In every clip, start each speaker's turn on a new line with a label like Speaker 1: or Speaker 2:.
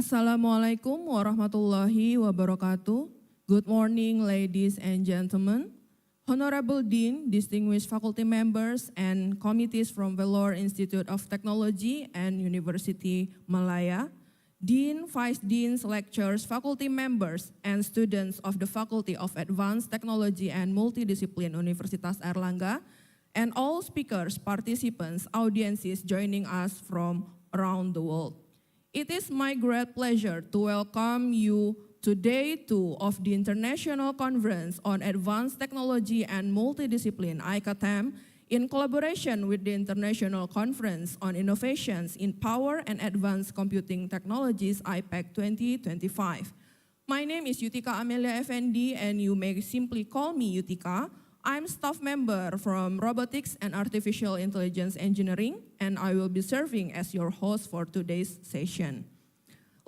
Speaker 1: Assalamualaikum warahmatullahi wabarakatuh. Good morning, ladies and gentlemen. Honorable Dean, distinguished faculty members, and committees from Vellore Institute of Technology and University Malaya, Dean, Vice Deans, lecturers, faculty members, and students of the Faculty of Advanced Technology and Multidiscipline Universitas Airlangga, and all speakers, participants, audiences joining us from around the world. It is my great pleasure to welcome you to Day 2 of the International Conference on Advanced Technology and Multidiscipline ICATAM in collaboration with the International Conference on Innovations in Power and Advanced Computing Technologies IPACT 2025. My name is Yutika Amelia Effendi, and you may simply call me Yutika. I'm staff member from Robotics and Artificial Intelligence Engineering, and I will be serving as your host for today's session.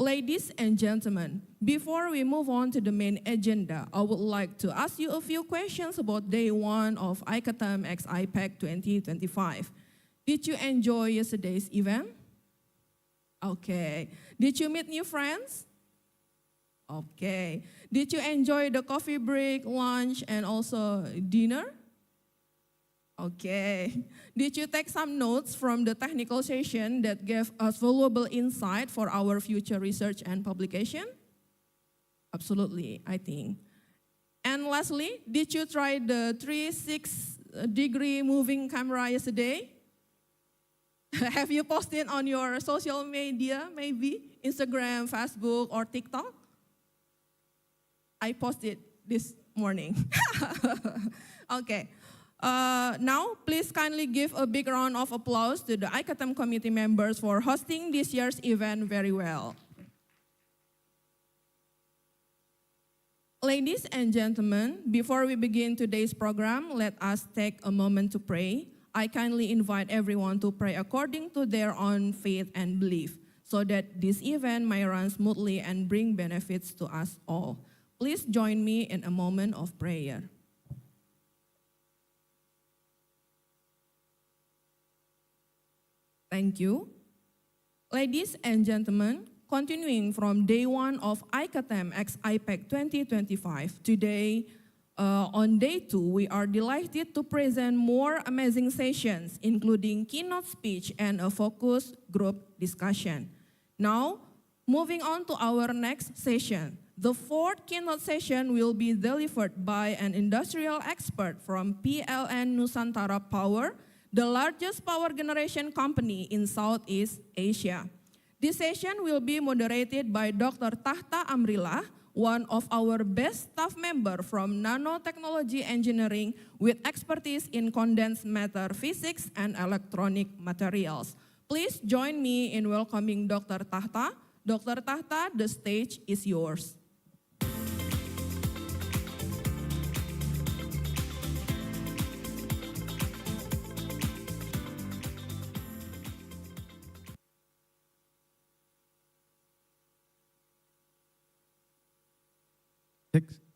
Speaker 1: Ladies and gentlemen, before we move on to the main agenda, I would like to ask you a few questions about Day 1 of ICATAM x iPACT 2025. Did you enjoy yesterday's event? Okay. Did you meet new friends? Okay. Did you enjoy the coffee break, lunch, and also dinner? Okay. Did you take some notes from the technical session that gave us valuable insight for our future research and publication? Absolutely, I think. And lastly, did you try the 360-degree moving camera yesterday? Have you posted on your social media, maybe Instagram, Facebook, or TikTok? I posted this morning. Okay. Now, please kindly give a big round of applause to the ICATAM committee members for hosting this year's event very well. Ladies and gentlemen, before we begin today's program, let us take a moment to pray. I kindly invite everyone to pray according to their own faith and belief, so that this event may run smoothly and bring benefits to us all. Please join me in a moment of prayer. Thank you. Ladies and gentlemen, continuing from Day 1 of ICATAM x iPACT 2025, today on Day 2, we are delighted to present more amazing sessions, including keynote speech and a focus group discussion. Now, moving on to our next session. The fourth keynote session will be delivered by an industrial expert from PLN Nusantara Power, the largest power generation company in Southeast Asia. This session will be moderated by Dr. Tahta Amrillah, one of our best staff member from nanotechnology engineering with expertise in condensed matter physics and electronic materials. Please join me in welcoming Dr. Tahta. Dr. Tahta, the stage is yours.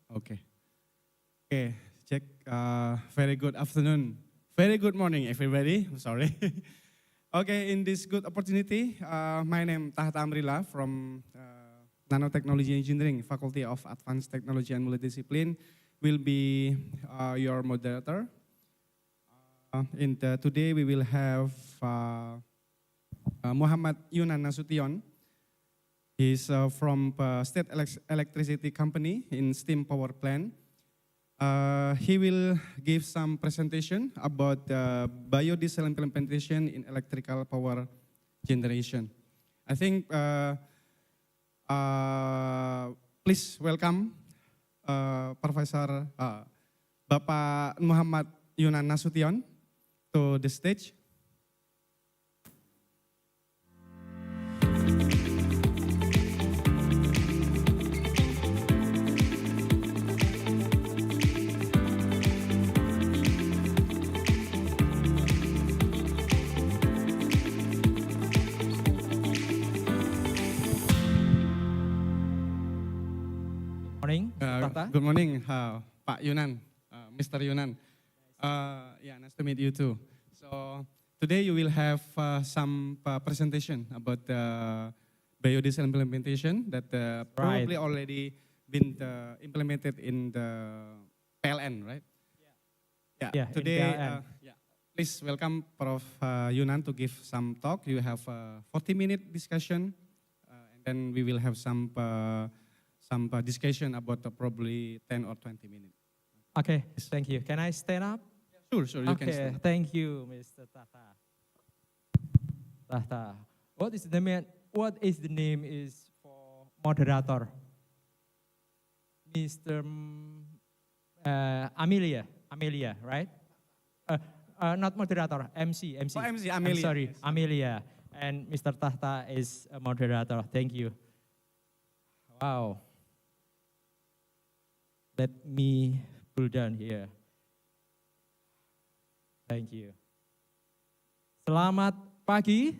Speaker 2: Okay. Okay, check. Very good afternoon. Very good morning, everybody. Sorry. Okay, in this good opportunity, my name Tahta Amrillah from Nanotechnology Engineering, Faculty of Advanced Technology and Multidiscipline, will be your moderator. Today we will have Muhammad Yunan Nasution. He's from State Electricity Company in steam power plant. He will give some presentation about biodiesel implementation in electrical power generation. I think, please welcome Professor Bapak Muhammad Yunan Nasution to the stage. Good morning, Pak Yunan, Mr. Yunan. Yeah, nice to meet you too. So today you will have some presentation about the biodiesel implementation that
Speaker 3: Right.
Speaker 2: probably already been implemented in the PLN, right? Yeah.
Speaker 3: Yeah, in
Speaker 2: Today,
Speaker 3: PLN.
Speaker 2: please welcome Prof. Yunan to give some talk. You have a 40-minute discussion, and then we will have some discussion about probably 10 or 20 minutes.
Speaker 3: Okay, thank you. Can I stand up?
Speaker 2: Sure, you can
Speaker 3: Okay,
Speaker 2: start.
Speaker 3: thank you, Mr. Tata. Tata, what is the name is for moderator? Mr. Amelia, right? Not moderator, MC.
Speaker 2: Oh, MC,
Speaker 3: I'm
Speaker 2: Amelia.
Speaker 3: sorry,
Speaker 2: Yes.
Speaker 3: Amelia. And Mr. Tata is a moderator. Thank you. Wow. Let me pull down here. Thank you. Selamat pagi.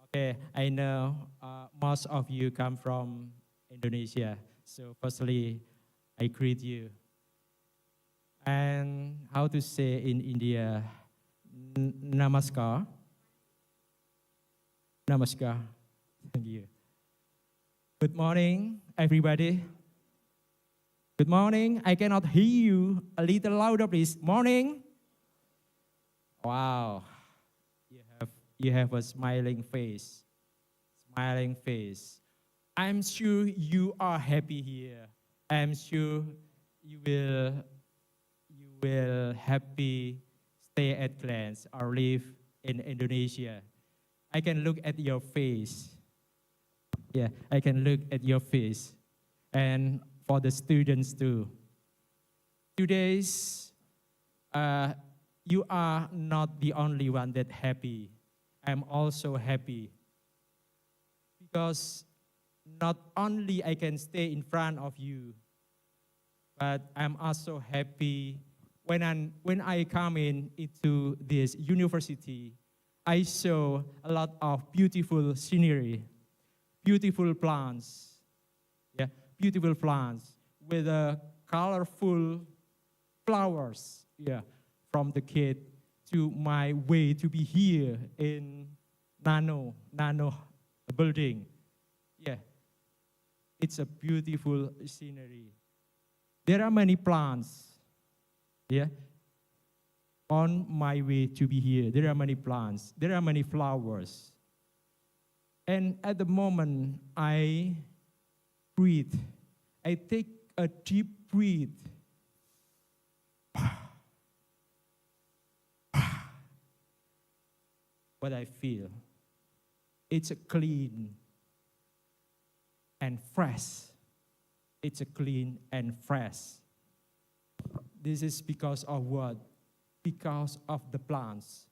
Speaker 3: Okay, I know most of you come from Indonesia. So firstly, I greet you. And how to say in India, namaskar. Namaskar. Thank you. Good morning, everybody. Good morning. I cannot hear you. A little louder, please. Morning. Wow. You have a smiling face. Smiling face. I'm sure you are happy here. I'm sure you will happy stay at glance or live in Indonesia. I can look at your face. Yeah, I can look at your face. And for the students too. Today's, you are not the only one that happy. I'm also happy. Because not only I can stay in front of you, but I'm also happy when I come into this university, I saw a lot of beautiful scenery, beautiful plants, yeah, beautiful plants with colorful flowers, yeah, from the kid to my way to be here in Nano building. Yeah, it's a beautiful scenery. There are many plants, yeah, on my way to be here. There are many plants, there are many flowers. And at the moment I breathe, I take a deep breath. What I feel, it's a clean and fresh. It's a clean and fresh. This is because of what? Because of the plants.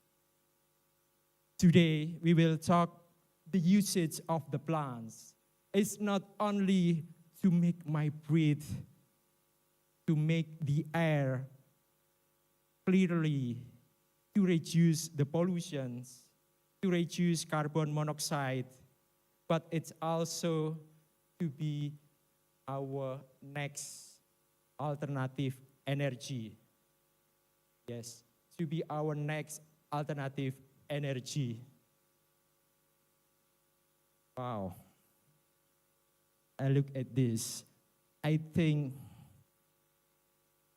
Speaker 3: Today, we will talk the usage of the plants. It's not only to make my breath, to make the air clearly, to reduce the pollutions, to reduce carbon monoxide, but it's also to be our next alternative energy. Yes, to be our next alternative energy. Wow. I look at this. I think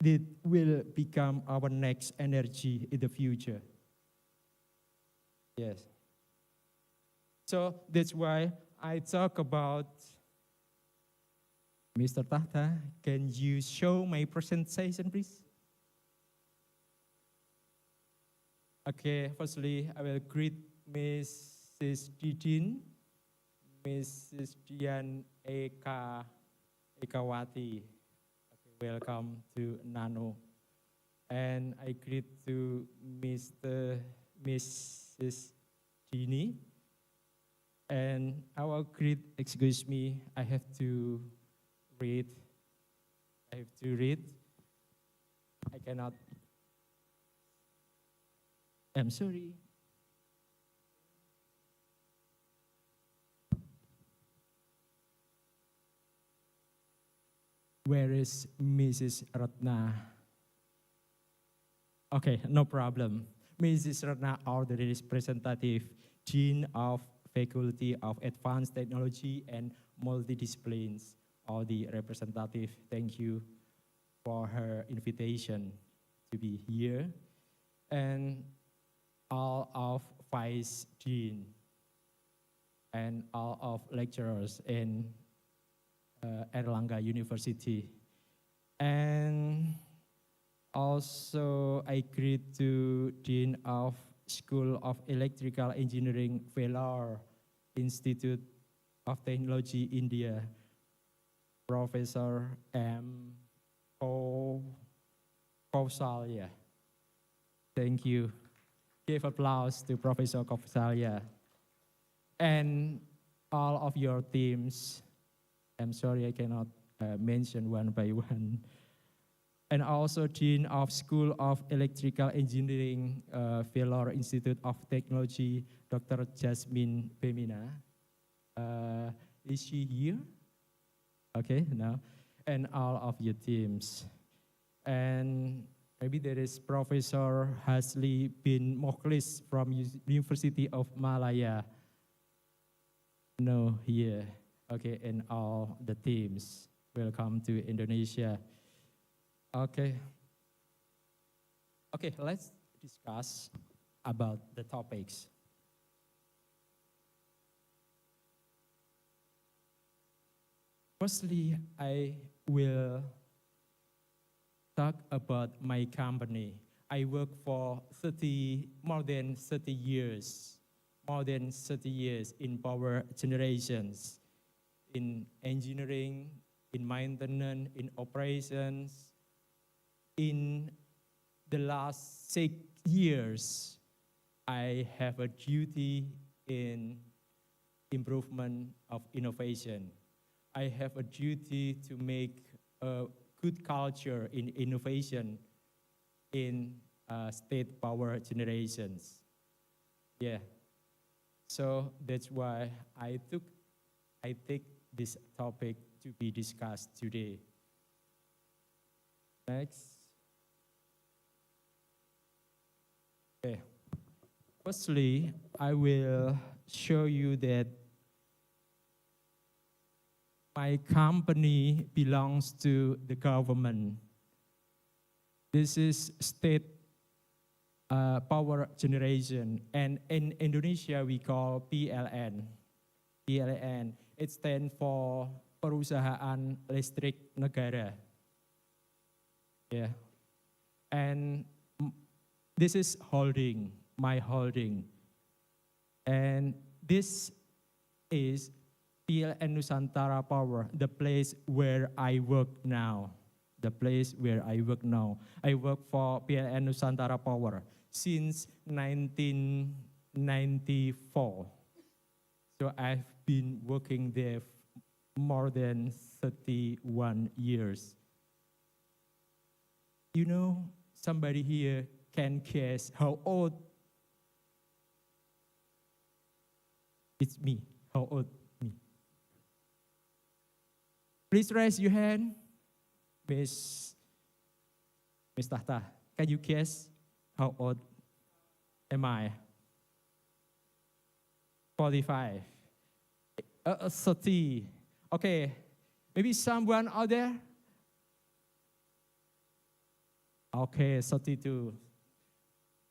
Speaker 3: it will become our next energy in the future. Yes. So that's why I talk about. Mr. Tata, can you show my presentation, please? Okay, firstly, I will greet Mrs. Didin, Mrs. Dian Ekawati. Okay, welcome to Nano. And I greet to Mrs. Dini. And I will greet, excuse me, I have to read. I cannot. I'm sorry. Where is Mrs. Ratna? Okay, no problem. Mrs. Ratna, our representative Dean of Faculty of Advanced Technology and Multidisciplines, all the representative. Thank you for her invitation to be here. And all of Vice Dean and all of lecturers in Erlangga University. And also I greet to Dean of School of Electrical Engineering, Vellore Institute of Technology, India, Professor M. Kausalya. Thank you. Give applause to Professor Kausalya. And all of your teams. I'm sorry I cannot mention one by one. And also Dean of School of Electrical Engineering, Vellore Institute of Technology, Dr. Jasmine Femina. Is she here? Okay, no. And all of your teams. And maybe there is Professor Hasli bin Mokhlis from University of Malaya. No, here. Okay, and all the teams. Welcome to Indonesia. Okay. Okay, let's discuss about the topics. Firstly, I will talk about my company. I work for more than 30 years in power generations, in engineering, in maintenance, in operations. In the last 6 years, I have a duty in improvement of innovation. I have a duty to make a good culture in innovation in state power generations. Yeah. So that's why I take this topic to be discussed today. Next. Okay. Firstly, I will show you that my company belongs to the government. This is state power generation, and in Indonesia we call PLN. PLN, it stands for Perusahaan Listrik Negara. Yeah, and this is holding, my holding, and this is PLN Nusantara Power, the place where I work now. The place where I work now. I work for PLN Nusantara Power since 1994. So I've been working there more than 31 years. You know, somebody here can guess how old? It's me. How old? Me. Please raise your hand. Miss Tahta, can you guess how old am I? 45. 30. Okay, maybe someone out there? Okay, 32.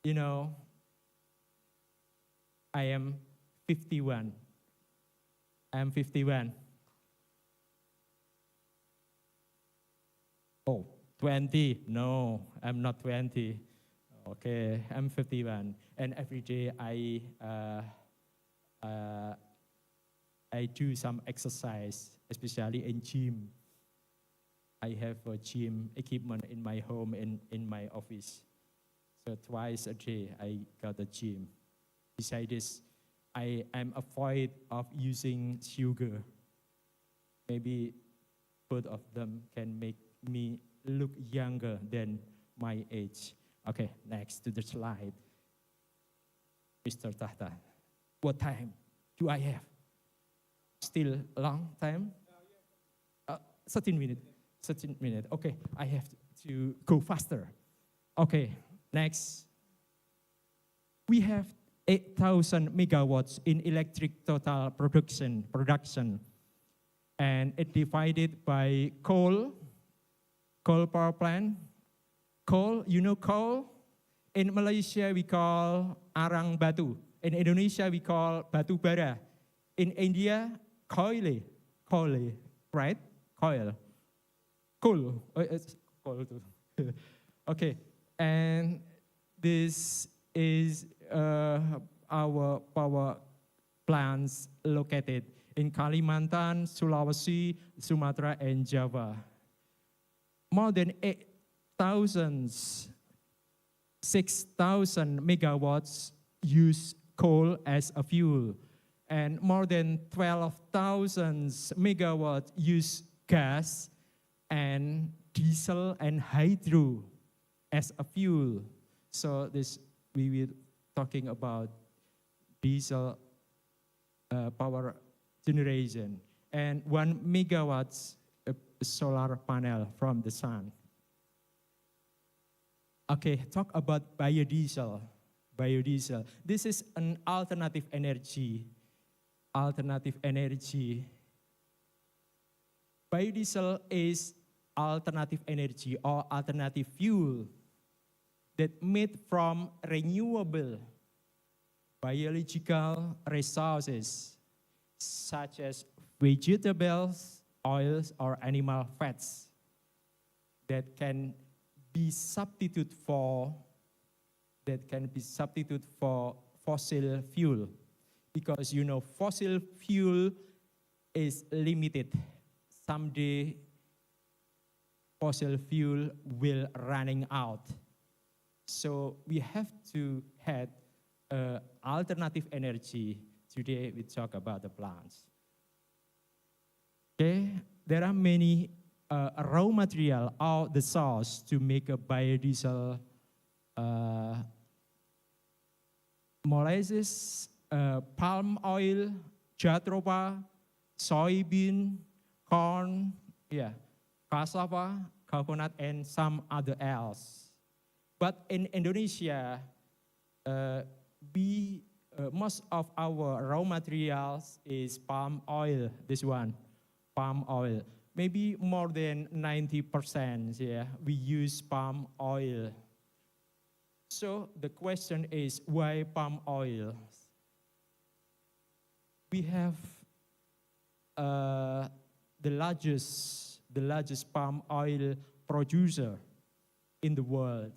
Speaker 3: You know, I am 51. I am 51. Oh, 20. No, I'm not 20. Okay, I'm 51. And every day I do some exercise, especially in gym. I have a gym equipment in my home and in my office. So twice a day I got a gym. Besides this, I am afraid of using sugar. Maybe both of them can make me look younger than my age. Okay, next to the slide. Mr. Tahta, what time do I have? Still a long time? 13 minutes. 13 minutes. Okay, I have to go faster. Okay, next. We have 8,000 megawatts in electric total production. And it divided by coal power plant. Coal, you know coal? In Malaysia, we call arang batu. In Indonesia, we call batu bara. In India, koile, right? Coal. Cool. It's coal too. Okay, and this is our power plants located in Kalimantan, Sulawesi, Sumatra, and Java. More than 6,000 megawatts use coal as a fuel, and more than 12,000 megawatts use gas and diesel and hydro as a fuel. So this we will talking about diesel power generation, and 1 megawatts solar panel from the sun. Okay, talk about biodiesel. Biodiesel. This is an alternative energy. Biodiesel is alternative energy or alternative fuel that made from renewable biological resources such as vegetables, oils, or animal fats that can be substitute for fossil fuel, because you know fossil fuel is limited. Someday fossil fuel will running out. So we have to have alternative energy. Today we talk about the plants. Okay, there are many raw material or the source to make a biodiesel. Molasses, palm oil, jatropha, soybean, corn, cassava, coconut, and some other else. But in Indonesia, most of our raw materials is palm oil. This one, palm oil. Maybe more than 90%. We use palm oil. So the question is, why palm oil? We have the largest palm oil producer in the world.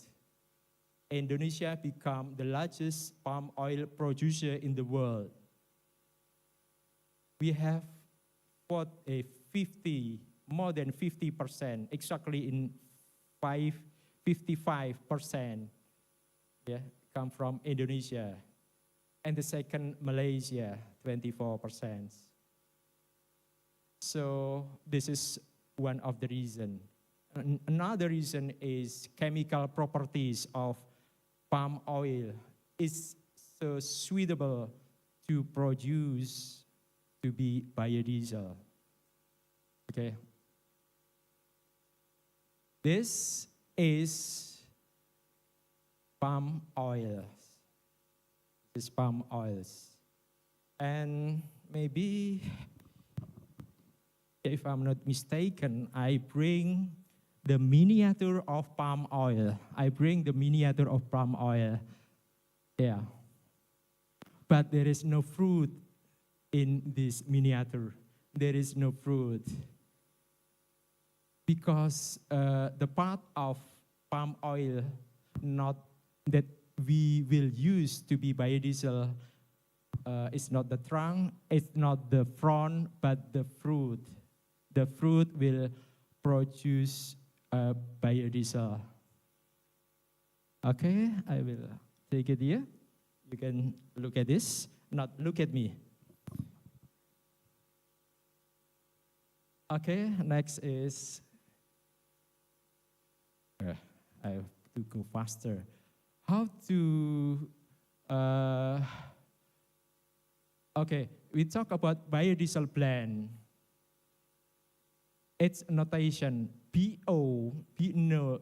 Speaker 3: Indonesia become the largest palm oil producer in the world. We have more than 50%, exactly in 55%, come from Indonesia. And the second, Malaysia, 24%. So this is one of the reasons. Another reason is chemical properties of palm oil is so suitable to produce to be biodiesel. Okay. This is palm oil. This is palm oils. And maybe, if I'm not mistaken, I bring the miniature of palm oil. Yeah. But there is no fruit in this miniature. There is no fruit. Because the part of palm oil not that we will use to be biodiesel is not the trunk, it's not the front, but the fruit. The fruit will produce biodiesel. Okay, I will take it here. You can look at this, not look at me. Okay, next is, I have to go faster. How to, okay, we talk about biodiesel blend. Its notation, BO,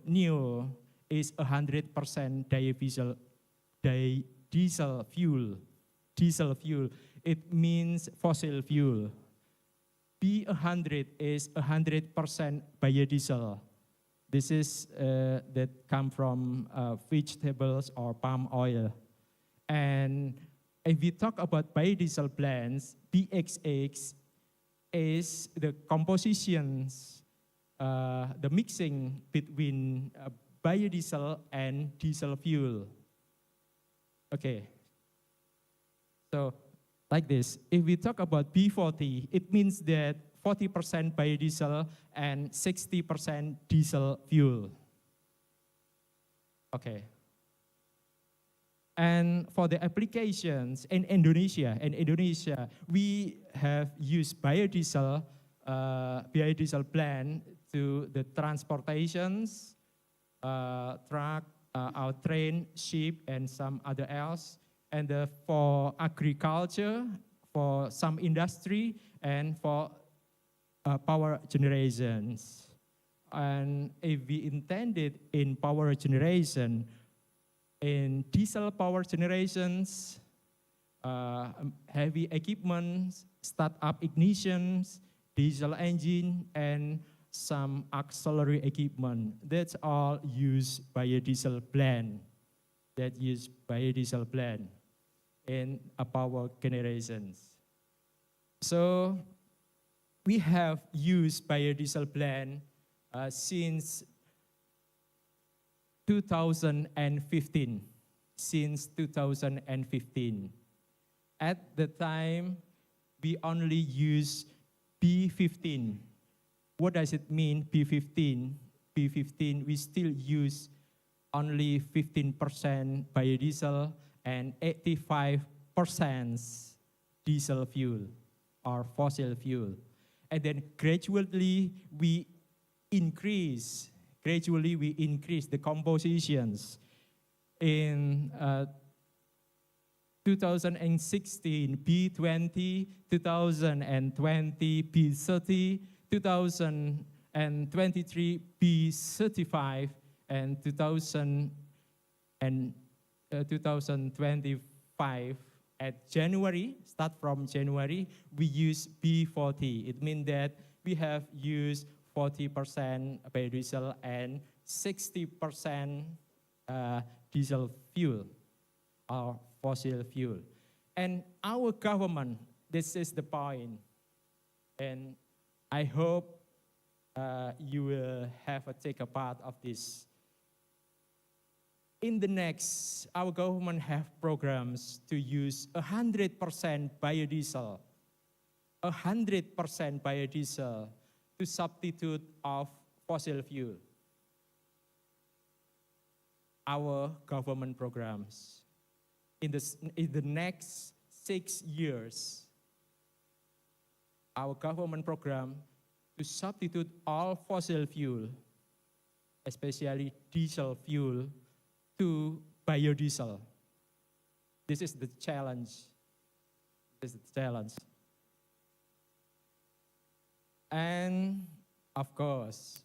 Speaker 3: new is 100% diesel fuel. Diesel fuel, it means fossil fuel. B100 is 100% biodiesel. This is that come from vegetables or palm oil. And if we talk about biodiesel plants, BXX is the compositions, the mixing between biodiesel and diesel fuel. Okay, so like this, if we talk about B40, it means that 40% biodiesel and 60% diesel fuel. Okay. And for the applications in Indonesia, we have used biodiesel plant to the transportations, truck, our train, ship, and some other else. And for agriculture, for some industry, and for power generations. And if we intended in power generation, in diesel power generations, heavy equipment, start-up ignitions, diesel engine, and some auxiliary equipment. That's all use biodiesel plant. That use biodiesel plant in power generations. So we have used biodiesel plant since 2015. Since 2015. At the time, we only use B15. What does it mean, B15? B15, we still use only 15% biodiesel and 85% diesel fuel or fossil fuel. And then gradually we increase the compositions. In 2016, B20, 2020, B30, 2023, B35, and 2025 at January, start from January, we use B40. It means that we have used 40% biodiesel and 60% diesel fuel or fossil fuel. And our government, this is the point, and I hope you will have take a part of this. In the next, our government have programs to use 100% biodiesel, 100% biodiesel to substitute of fossil fuel. Our government programs. In the next 6 years, our government program to substitute all fossil fuel, especially diesel fuel, to biodiesel. This is the challenge. This is the challenge. And of course,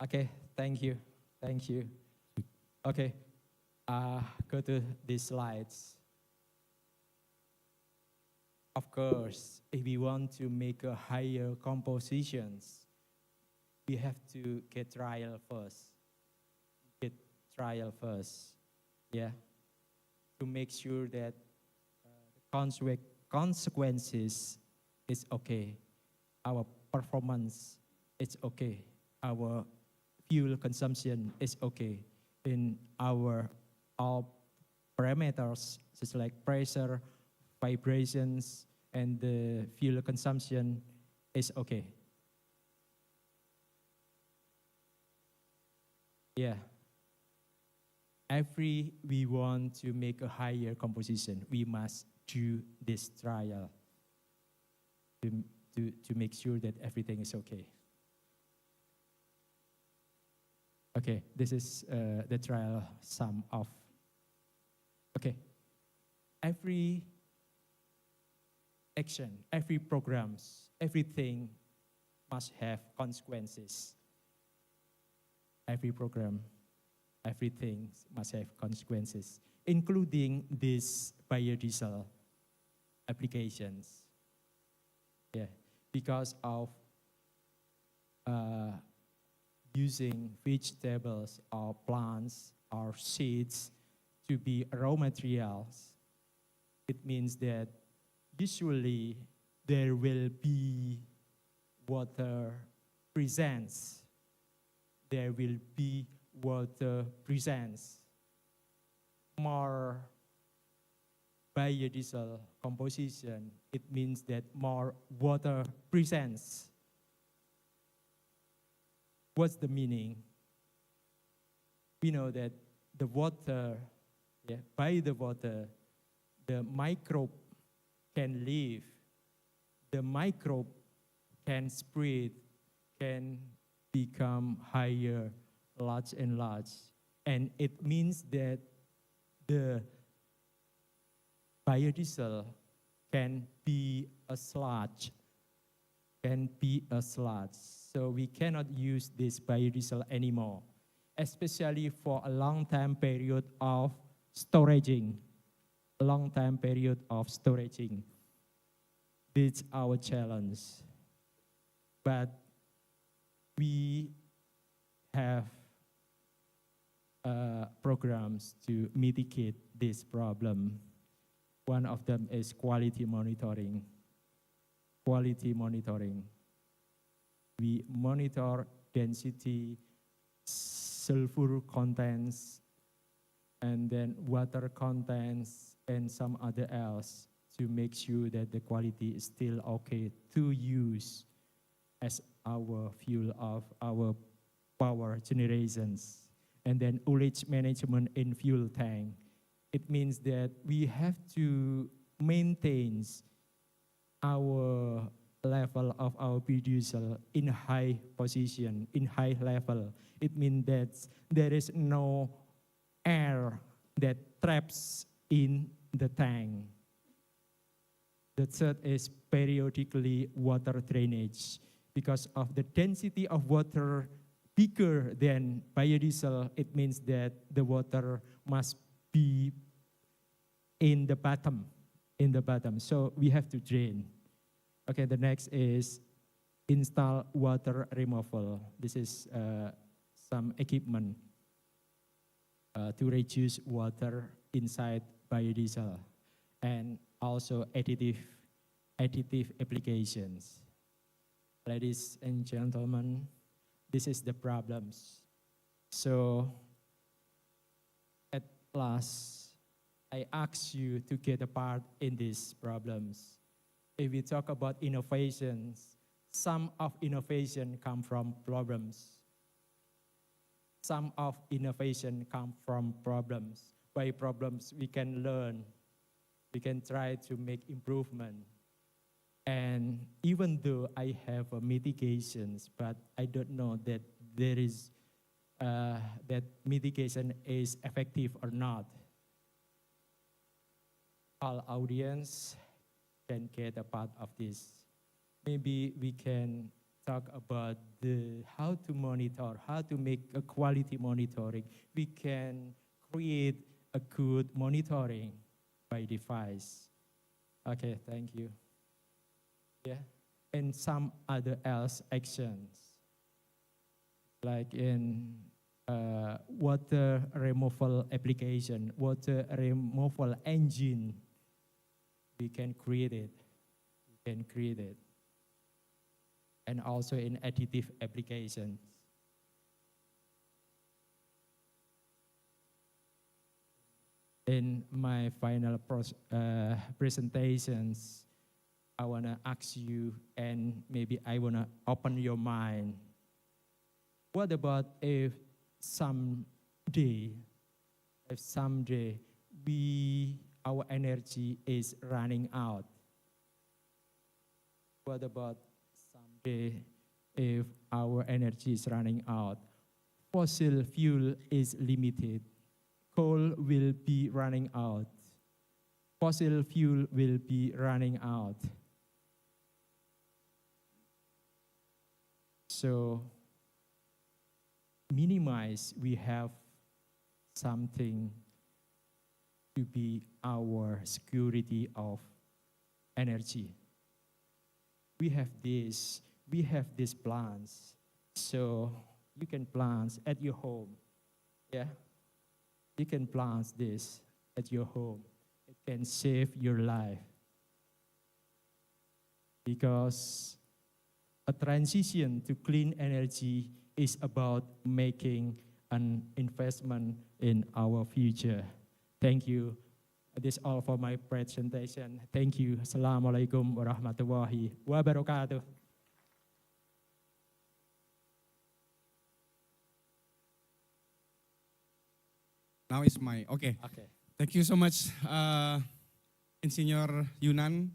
Speaker 3: Okay, thank you. Thank you. Okay, go to these slides. Of course, if we want to make a higher compositions, we have to get trial first. Get trial first, yeah, to make sure that the consequences is okay, our performance is okay, our fuel consumption is okay in our all parameters, such like pressure, vibrations, and the fuel consumption is okay. Yeah. Every we want to make a higher composition, we must do this trial to make sure that everything is okay. Okay, this is the trial sum of. Okay, every action, every programs, everything must have consequences. Every program, everything must have consequences, including these biodiesel applications. Yeah, because of using vegetables or plants or seeds to be raw materials, it means that usually there will be water presence. There will be water presence. More biodiesel composition, it means that more water presence. What's the meaning? We know that the water, by the water, the microbe can live. The microbe can spread, can become higher, large and large. And it means that the biodiesel can be a sludge, So we cannot use this biodiesel anymore, especially for a long-term period of storaging. This is our challenge. But we have programs to mitigate this problem. One of them is quality monitoring. We monitor density, sulfur contents, and then water contents, and some other else to make sure that the quality is still okay to use as our fuel of our power generations. And then ullage management in fuel tank. It means that we have to maintain our level of our biodiesel in high position, in high level. It means that there is no air that traps in the tank. The third is periodically water drainage. Because of the density of water bigger than biodiesel, it means that the water must be in the bottom. So we have to drain. Okay, the next is install water removal. This is some equipment to reduce water inside biodiesel, and also additive applications. Ladies and gentlemen, this is the problems. So at last, I ask you to get a part in these problems. If we talk about innovations, some of innovation come from problems. Some of innovation come from problems. By problems, we can learn. We can try to make improvement. And even though I have mitigations, but I don't know that there is that mitigation is effective or not. All audience can get a part of this. Maybe we can talk about how to monitor, how to make a quality monitoring, we can create a good monitoring by device. Okay, thank you. Yeah, and some other else actions, like in water removal application, water removal engine, we can create it. And also in additive applications. In my final presentations, I want to ask you, and maybe I want to open your mind. What about if someday our energy is running out? What about someday if our energy is running out? Fossil fuel is limited. Coal will be running out. Fossil fuel will be running out. So minimize, we have something to be our security of energy. We have these plants, so you can plant at your home. Yeah, you can plant this at your home. It can save your life, because a transition to clean energy is about making an investment in our future. Thank you. This is all for my presentation. Thank you. Assalamualaikum warahmatullahi wabarakatuh.
Speaker 2: Now it's my, okay. Thank you so much, Engineer Yunan,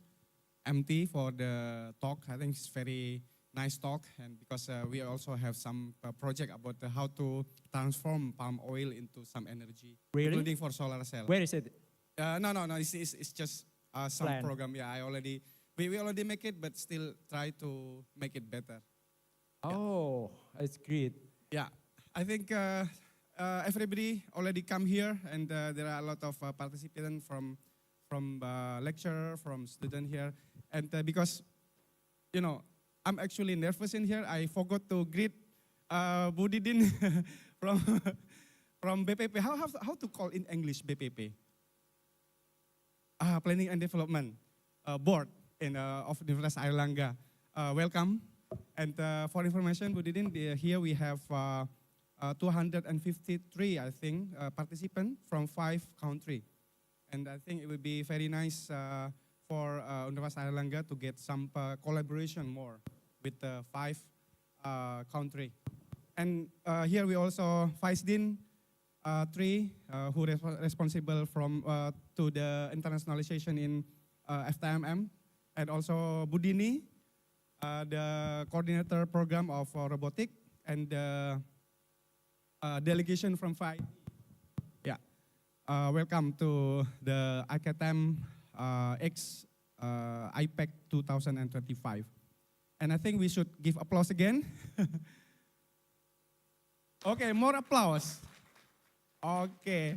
Speaker 2: MT, for the talk. I think it's very nice talk, and because we also have some project about how to transform palm oil into some energy,
Speaker 3: Really?
Speaker 2: including for solar cell.
Speaker 3: Where is it?
Speaker 2: No. It's just some
Speaker 3: Plan.
Speaker 2: program. Yeah, we already make it, but still try to make it better.
Speaker 3: Oh, it's great.
Speaker 2: Yeah, I think everybody already come here, and there are a lot of participants from lecturer, from student here, and because I'm actually nervous in here. I forgot to greet Budidin from BPP. How to call in English BPP? Planning and Development Board of Universitas Airlangga. Welcome. And for information, Budidin, here we have 253, I think, participants from 5 countries. And I think it would be very nice for Universitas Airlangga to get some collaboration more with the 5 countries. And here we also Faisdin, 3 who responsible to the internationalization in FTMM, and also Budini, the coordinator program of robotic, and the delegation from 5. Yeah, welcome to the ICATAM X iPACT 2025. And I think we should give applause again. Okay, more applause. Okay,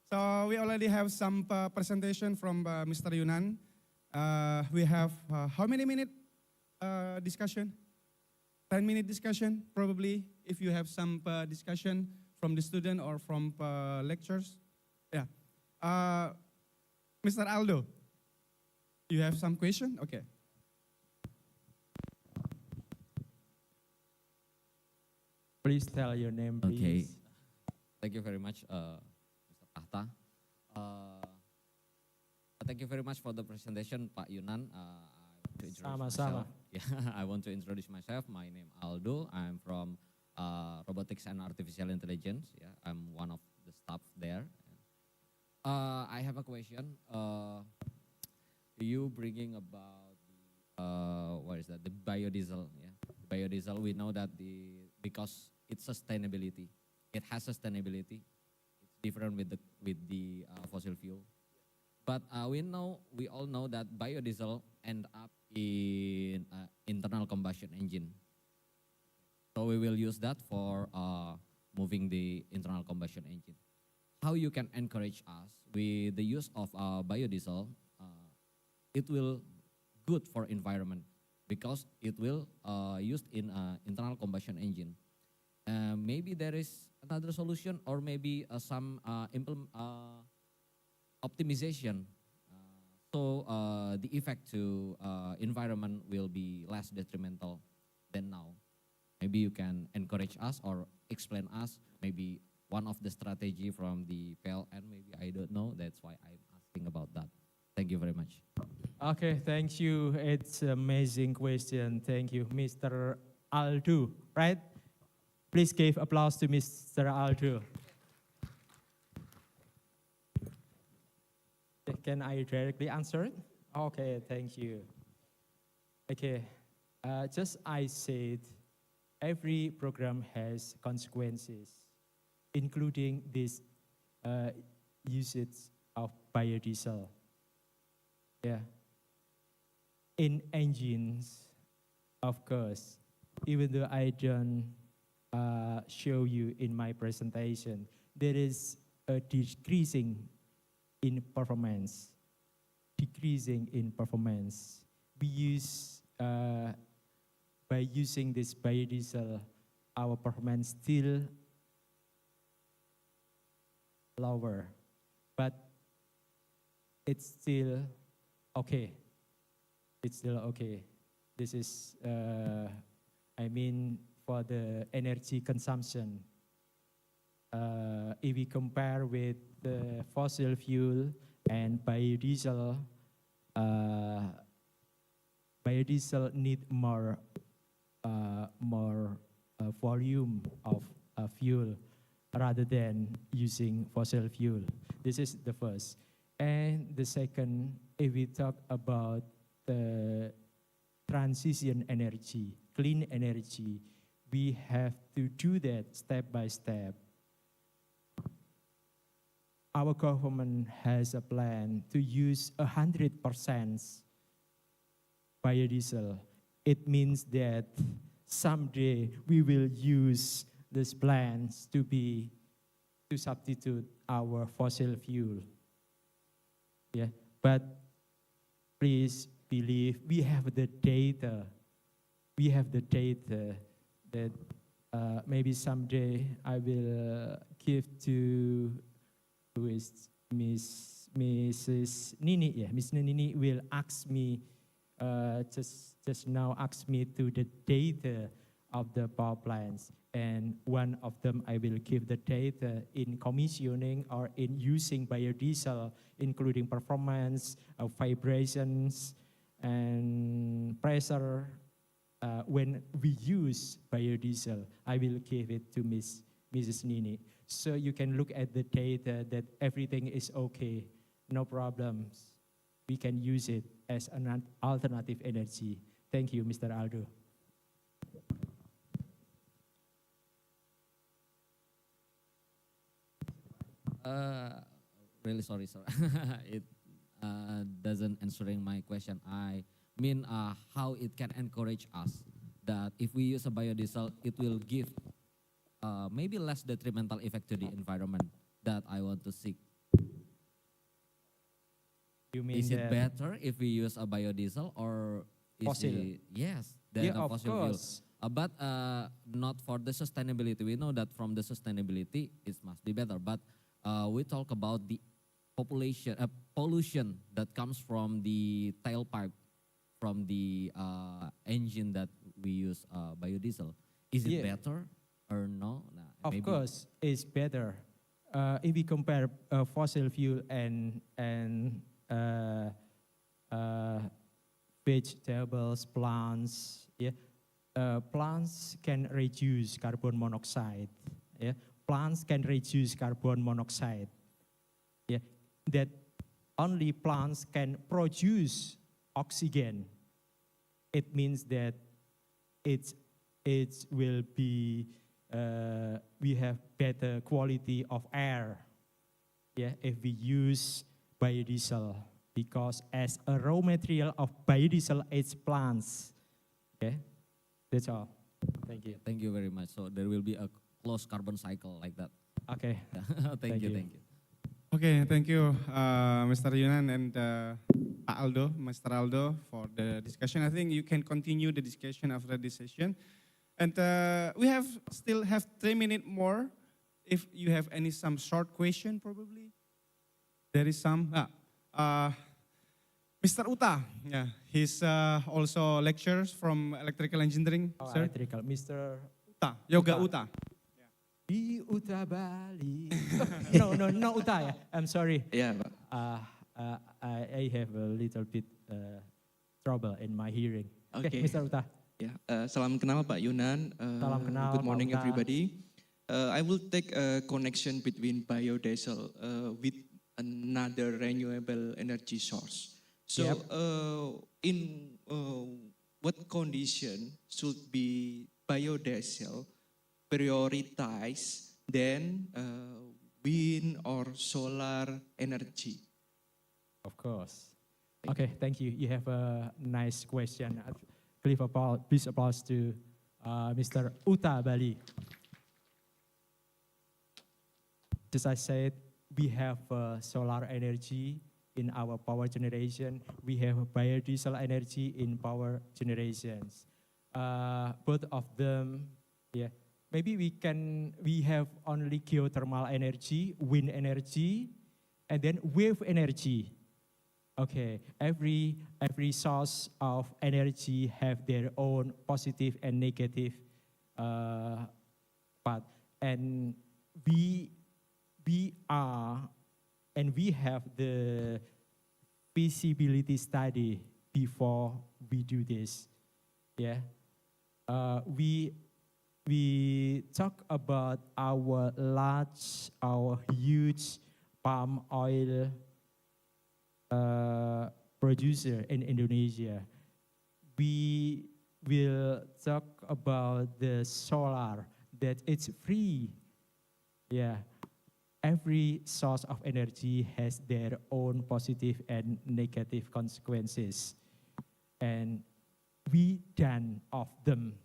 Speaker 2: so we already have some presentation from Mr. Yunan. We have how many minute discussion? 10-minute discussion, probably, if you have some discussion from the student or from lectures. Yeah. Mr. Aldo, you have some question? Okay.
Speaker 3: Please tell your name, please.
Speaker 4: Okay. Thank you very much, Mr. Tahta. Thank you very much for the presentation, Pak Yunan. To introduce
Speaker 3: Sama-sama.
Speaker 4: myself. Yeah, I want to introduce myself. My name is Aldo. I'm from Robotics and Artificial Intelligence. Yeah, I'm one of the staff there. I have a question. You bringing about what is that? The biodiesel. Yeah, biodiesel. We know that because it's sustainability. It has sustainability. It's different with the fossil fuel. But we all know that biodiesel end up in internal combustion engine. So we will use that for moving the internal combustion engine. How you can encourage us with the use of biodiesel? It will good for environment because it will used in internal combustion engine. Maybe there is another solution, or maybe some optimization. So the effect to environment will be less detrimental than now. Maybe you can encourage us or explain us maybe one of the strategy from the PLN. Maybe I don't know. That's why I'm asking about that. Thank you very much.
Speaker 3: Okay, thank you. It's an amazing question. Thank you, Mr. Aldo, right? Please give applause to Mr. Aldo. Can I directly answer it? Okay, thank you. Okay, just I said, every program has consequences, including this usage of biodiesel. Yeah. In engines, of course, even though I don't show you in my presentation, there is a decreasing in performance. Decreasing in performance. We use, by using this biodiesel, our performance still lower, but it's still okay. It's still okay. This is, I mean, for the energy consumption. If we compare with the fossil fuel and biodiesel, biodiesel need more volume of fuel rather than using fossil fuel. This is the first. And the second, if we talk about the transition energy, clean energy, we have to do that step by step. Our government has a plan to use 100% biodiesel. It means that someday we will use these plants to substitute our fossil fuel. Yeah, but please believe we have the data. We have the data that maybe someday I will give to who is Mrs. Nini. Yeah, Miss Nini will ask me just now ask me to the data of the power plants, and one of them I will give the data in commissioning or in using biodiesel, including performance, vibrations, and pressure. When we use biodiesel, I will give it to Mrs. Nini. So you can look at the data that everything is okay, no problems. We can use it as an alternative energy. Thank you, Mr. Aldo.
Speaker 4: Really sorry, sir. It doesn't answering my question. I mean, how it can encourage us that if we use a biodiesel, it will give maybe less detrimental effect to the environment that I want to seek.
Speaker 3: You mean
Speaker 4: is it better if we use a biodiesel, or is
Speaker 3: fossil?
Speaker 4: Yes, than
Speaker 3: Yeah,
Speaker 4: a
Speaker 3: of
Speaker 4: fossil
Speaker 3: course.
Speaker 4: fuel? But not for the sustainability. We know that from the sustainability, it must be better. But we talk about the pollution that comes from the tailpipe, from the engine that we use biodiesel. Is it better or no?
Speaker 3: Of
Speaker 4: maybe.
Speaker 3: course, it's better. If we compare fossil fuel and vegetables, plants, yeah, plants can reduce carbon monoxide. Yeah, plants can reduce carbon monoxide. Yeah, that only plants can produce oxygen. It means that it will be we have better quality of air. Yeah, if we use biodiesel, because as a raw material of biodiesel, it's plants. Okay, that's all. Thank Thank you.
Speaker 4: Thank you very much. So there will be a closed carbon cycle like that.
Speaker 3: Okay.
Speaker 4: Thank you.
Speaker 2: Okay, thank you, Mr. Yunan and Mr. Aldo, for the discussion. I think you can continue the discussion after this session. And we still have 3 minutes more. If you have some short question, probably. There is some. Mr. Uta, yeah, he's also lectures from electrical engineering,
Speaker 3: Oh,
Speaker 2: sir.
Speaker 3: electrical. Mr.
Speaker 2: Uta, Yoga Uta.
Speaker 3: Di Uta Bali. No Uta ya. I'm sorry.
Speaker 5: Iya, Pak.
Speaker 3: I have a little bit trouble in my hearing. Okay,
Speaker 5: Oke.
Speaker 3: Mr. Uta.
Speaker 5: Ya, salam kenal Pak Yunan.
Speaker 3: Salam kenal,
Speaker 5: Good morning
Speaker 3: Pak Uta.
Speaker 5: everybody. I will take a connection between biodiesel with another renewable energy source. So,
Speaker 3: Yep.
Speaker 5: In what condition should be biodiesel prioritize than wind or solar energy?
Speaker 3: Of course. Okay, thank you. You have a nice question. Please applause to Mr. Uta Bali. As I said, we have solar energy in our power generation. We have biodiesel energy in power generations. Both of them, yeah. Maybe we have only geothermal energy, wind energy, and then wave energy. Okay, every source of energy have their own positive and negative part. And we have the feasibility study before we do this. Yeah, we talk about our huge palm oil producer in Indonesia. We will talk about the solar, that it's free. Yeah, every source of energy has their own positive and negative consequences. And we done of them.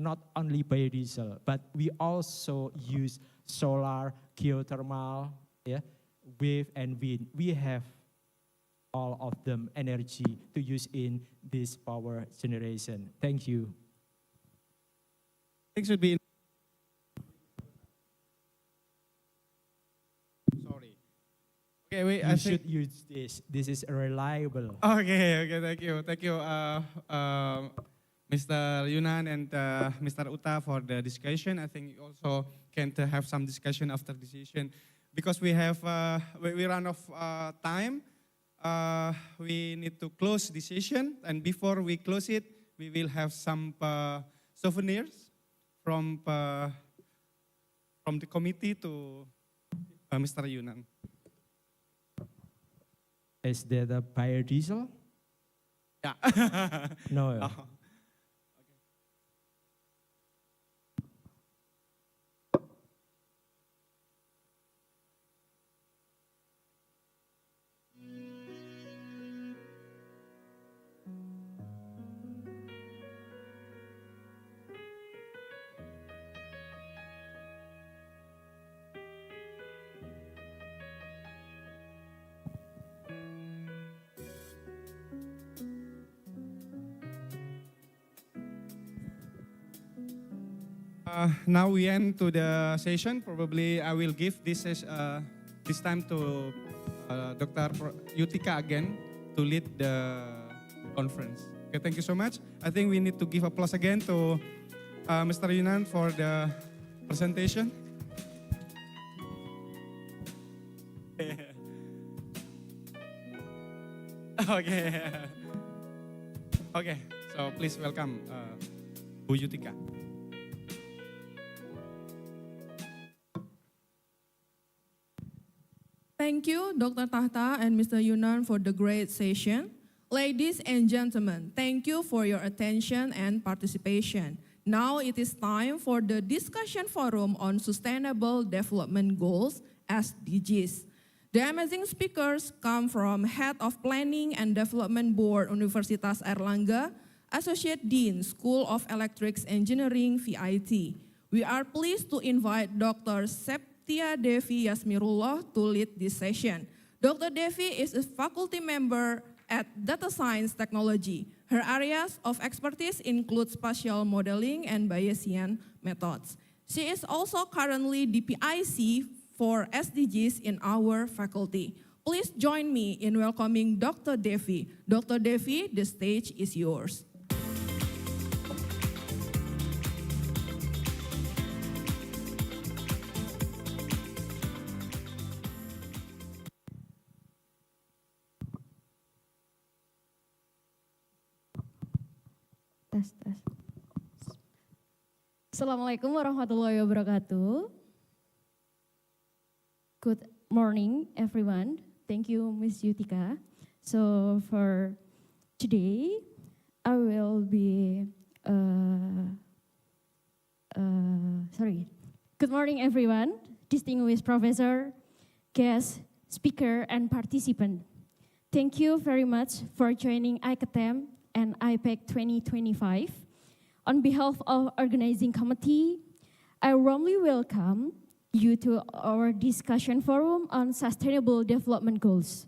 Speaker 3: Not only biodiesel, but we also use solar, geothermal, yeah, wave and wind. We have all of them energy to use in this power generation. Thank you.
Speaker 2: I think should be. Sorry. Okay, wait.
Speaker 3: You should use this. This is reliable.
Speaker 2: Okay, thank you, Mr. Yunan and Mr. Uta for the discussion. I think you also can have some discussion after this session because we have we run off time. We need to close the session, and before we close it, we will have some souvenirs from the committee to Mr. Yunan.
Speaker 3: Is that a biodiesel?
Speaker 2: Yeah.
Speaker 3: No.
Speaker 2: Oh. Now we end to the session. Probably I will give this time to Dr. Yutika again to lead the conference. Okay, thank you so much. I think we need to give applause again to Mr. Yunan for the presentation. Okay. Okay, so please welcome Bu Yutika.
Speaker 1: Thank you, Dr. Tahta and Mr. Yunan for the great session. Ladies and gentlemen, thank you for your attention and participation. Now it is time for the discussion forum on Sustainable Development Goals, SDGs. The amazing speakers come from Head of Planning and Development Board, Universitas Airlangga, Associate Dean, School of Electrics Engineering, VIT. We are pleased to invite Dr. Septia Devi Yasmirullah to lead this session. Dr. Devi is a faculty member at Data Science Technology. Her areas of expertise include spatial modeling and Bayesian methods. She is also currently DPIC for SDGs in our faculty. Please join me in welcoming Dr. Devi. Dr. Devi, the stage is yours.
Speaker 6: Tes. Assalamualaikum warahmatullahi wabarakatuh. Good morning, everyone. Thank you, Ms. Yutika. So for today, I will be, Good morning, everyone, distinguished professor, guest, speaker, and participant. Thank you very much for joining ICATAM and iPACT 2025. On behalf of organizing committee, I warmly welcome you to our discussion forum on sustainable development goals.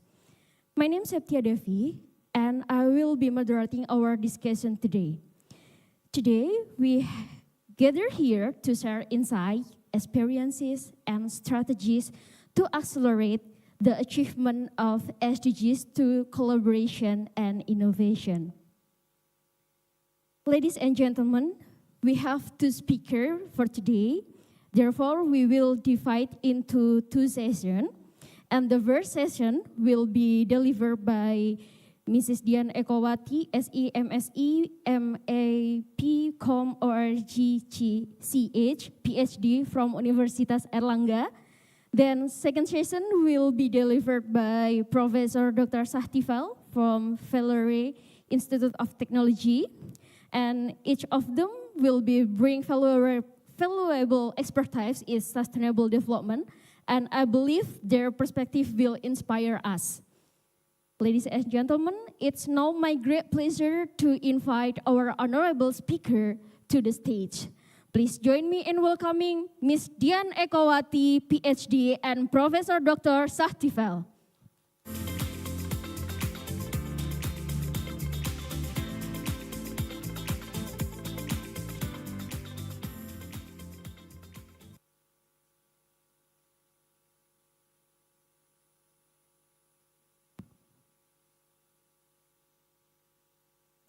Speaker 6: My name is Septia Devi, and I will be moderating our discussion today. Today, we gather here to share insights, experiences, and strategies to accelerate the achievement of SDGs through collaboration and innovation. Ladies and gentlemen, we have two speakers for today. Therefore, we will divide into two sessions. And the first session will be delivered by Mrs. Dian Ekowati, SE, MSE, MAP, Com, ORG, CH, PhD from Universitas Erlangga. Then second session will be delivered by Professor Dr. Sahtival from Valerie Institute of Technology. And each of them will be bring valuable expertise in sustainable development, and I believe their perspective will inspire us. Ladies and gentlemen, it's now my great pleasure to invite our honorable speaker to the stage. Please join me in welcoming Ms. Dian Ekowati, PhD, and Professor Dr. Sahtival.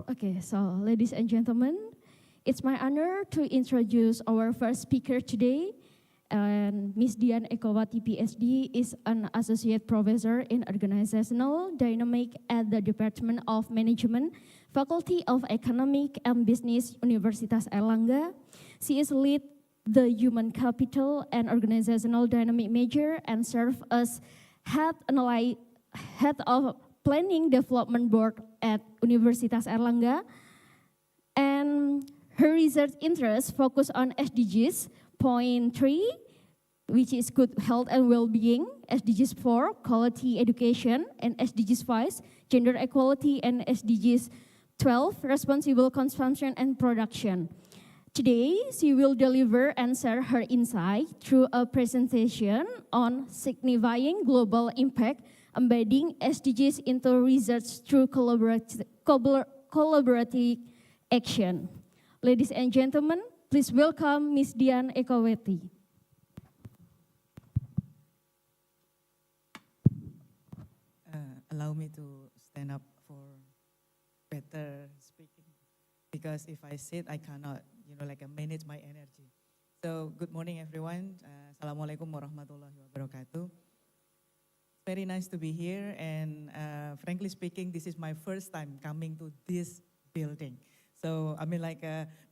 Speaker 6: Okay, so ladies and gentlemen, it's my honor to introduce our first speaker today. And Ms. Dian Ekowati, PhD, is an associate professor in organizational dynamics at the Department of Management, Faculty of Economic and Business, Universitas Erlangga. She is lead the Human Capital and Organizational Dynamic major and serves as head of Planning Development Board at Universitas Erlangga. And her research interests focus on SDGs, point 3, which is good health and well-being, SDGs 4, quality education, and SDGs 5, gender equality, and SDGs 12, responsible consumption and production. Today, she will deliver and share her insight through a presentation on signifying global impact, embedding SDGs into research through collaborative action. Ladies and gentlemen, please welcome Ms. Dian Ekowati.
Speaker 7: Allow me to stand up for better speaking, because if I sit, I cannot, manage my energy. So, good morning, everyone. Assalamualaikum warahmatullahi wabarakatuh. Very nice to be here, and frankly speaking, this is my first time coming to this building. So,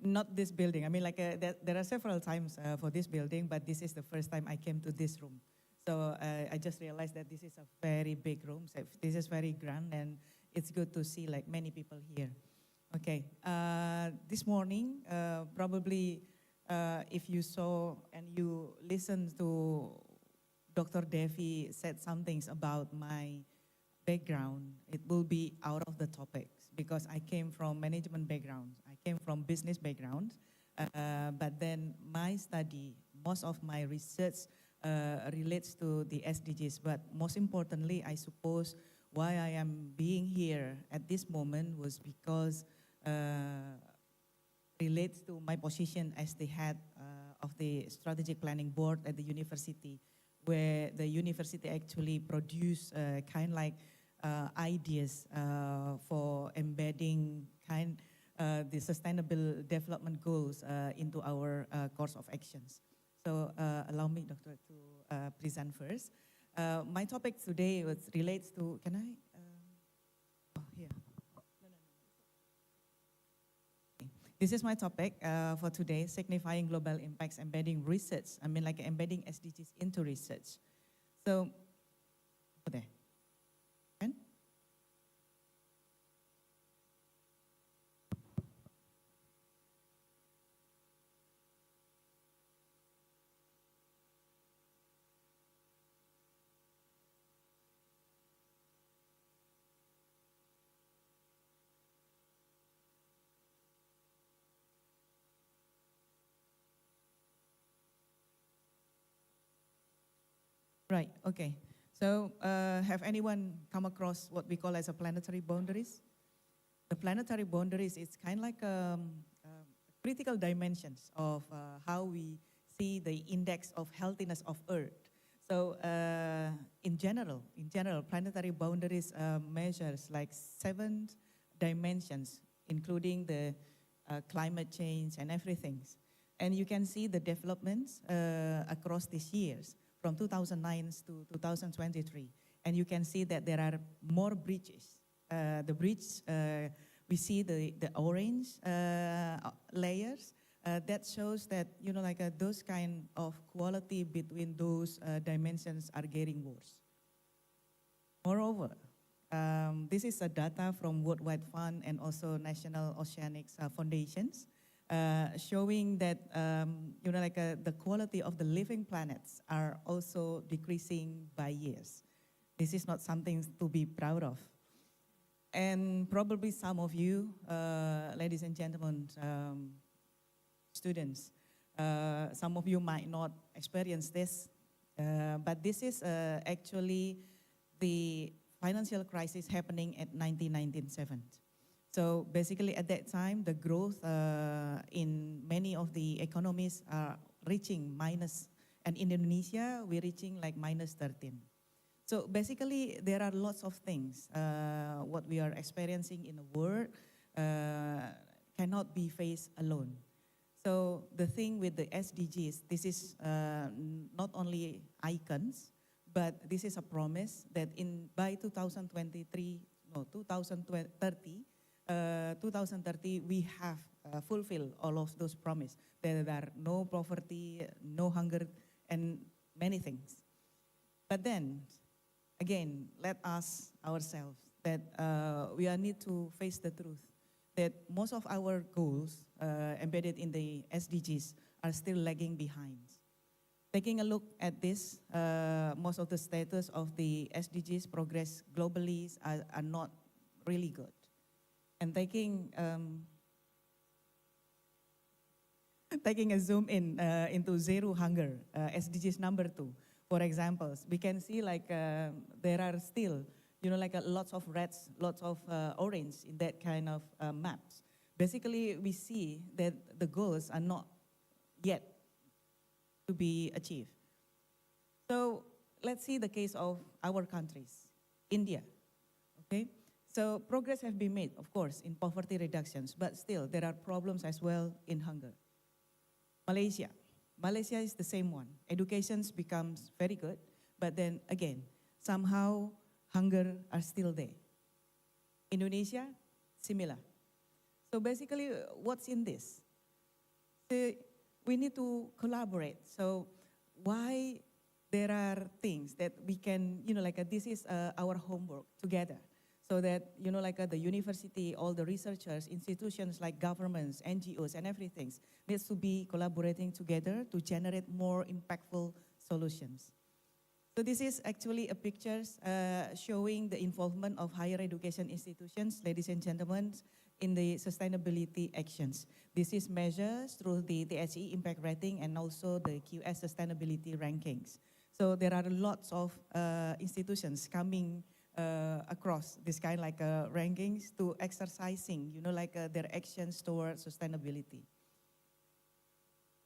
Speaker 7: not this building. There are several times for this building, but this is the first time I came to this room. So, I just realized that this is a very big room. So this is very grand, and it's good to see many people here. Okay, this morning, probably if you saw and you listened to Dr. Devi said some things about my background, it will be out of the topics because I came from management background. I came from business background, but then my study, most of my research relates to the SDGs. But most importantly, I suppose why I am being here at this moment was because relates to my position as the head of the strategic planning board at the university, where the university actually produce kind like ideas for embedding the sustainable development goals into our course of actions. So allow me, Doctor, to present first. My topic today relates to, can I? Here. This is my topic for today, signifying global impacts, embedding research. I mean, like embedding SDGs into research. So, there. And? Right, okay. So have anyone come across what we call as a planetary boundaries? The planetary boundaries is kind of like critical dimensions of how we see the index of healthiness of Earth. So in general, planetary boundaries measures like 7 dimensions, including the climate change and everything. And you can see the developments across these years, from 2009 to 2023. And you can see that there are more breaches. The breach, we see the orange layers. That shows that, you know, like those kind of quality between those dimensions are getting worse. Moreover, this is a data from World Wide Fund and also National Oceanics Foundations, showing that you know, like the quality of the living planets are also decreasing by years. This is not something to be proud of. And probably some of you, ladies and gentlemen, students, some of you might not experience this, but this is actually the financial crisis happening at 1997. So basically at that time, the growth in many of the economies are reaching minus, and in Indonesia, we're reaching like -13. So basically, there are lots of things. What we are experiencing in the world cannot be faced alone. So the thing with the SDGs, this is not only icons, but this is a promise that by 2030, 2030, we have fulfilled all of those promises. There are no poverty, no hunger, and many things. But then, again, let us ourselves that we need to face the truth that most of our goals embedded in the SDGs are still lagging behind. Taking a look at this, most of the status of the SDGs progress globally are not really good. And taking a zoom in into zero hunger, SDGs number 2, for examples, we can see like there are still, you know, like lots of reds, lots of orange in that kind of maps. Basically, we see that the goals are not yet to be achieved. So let's see the case of our countries, India, okay? So progress has been made, of course, in poverty reductions, but still there are problems as well in hunger. Malaysia is the same one. Education becomes very good, but then again, somehow hunger are still there. Indonesia, similar. So basically, what's in this? So we need to collaborate. So why there are things that we can, you know, like this is our homework together. So that, you know, like the university, all the researchers, institutions like governments, NGOs, and everything needs to be collaborating together to generate more impactful solutions. So this is actually a picture showing the involvement of higher education institutions, ladies and gentlemen, in the sustainability actions. This is measured through the THE impact rating and also the QS sustainability rankings. So there are lots of institutions coming across this kind like rankings to exercising, their actions towards sustainability.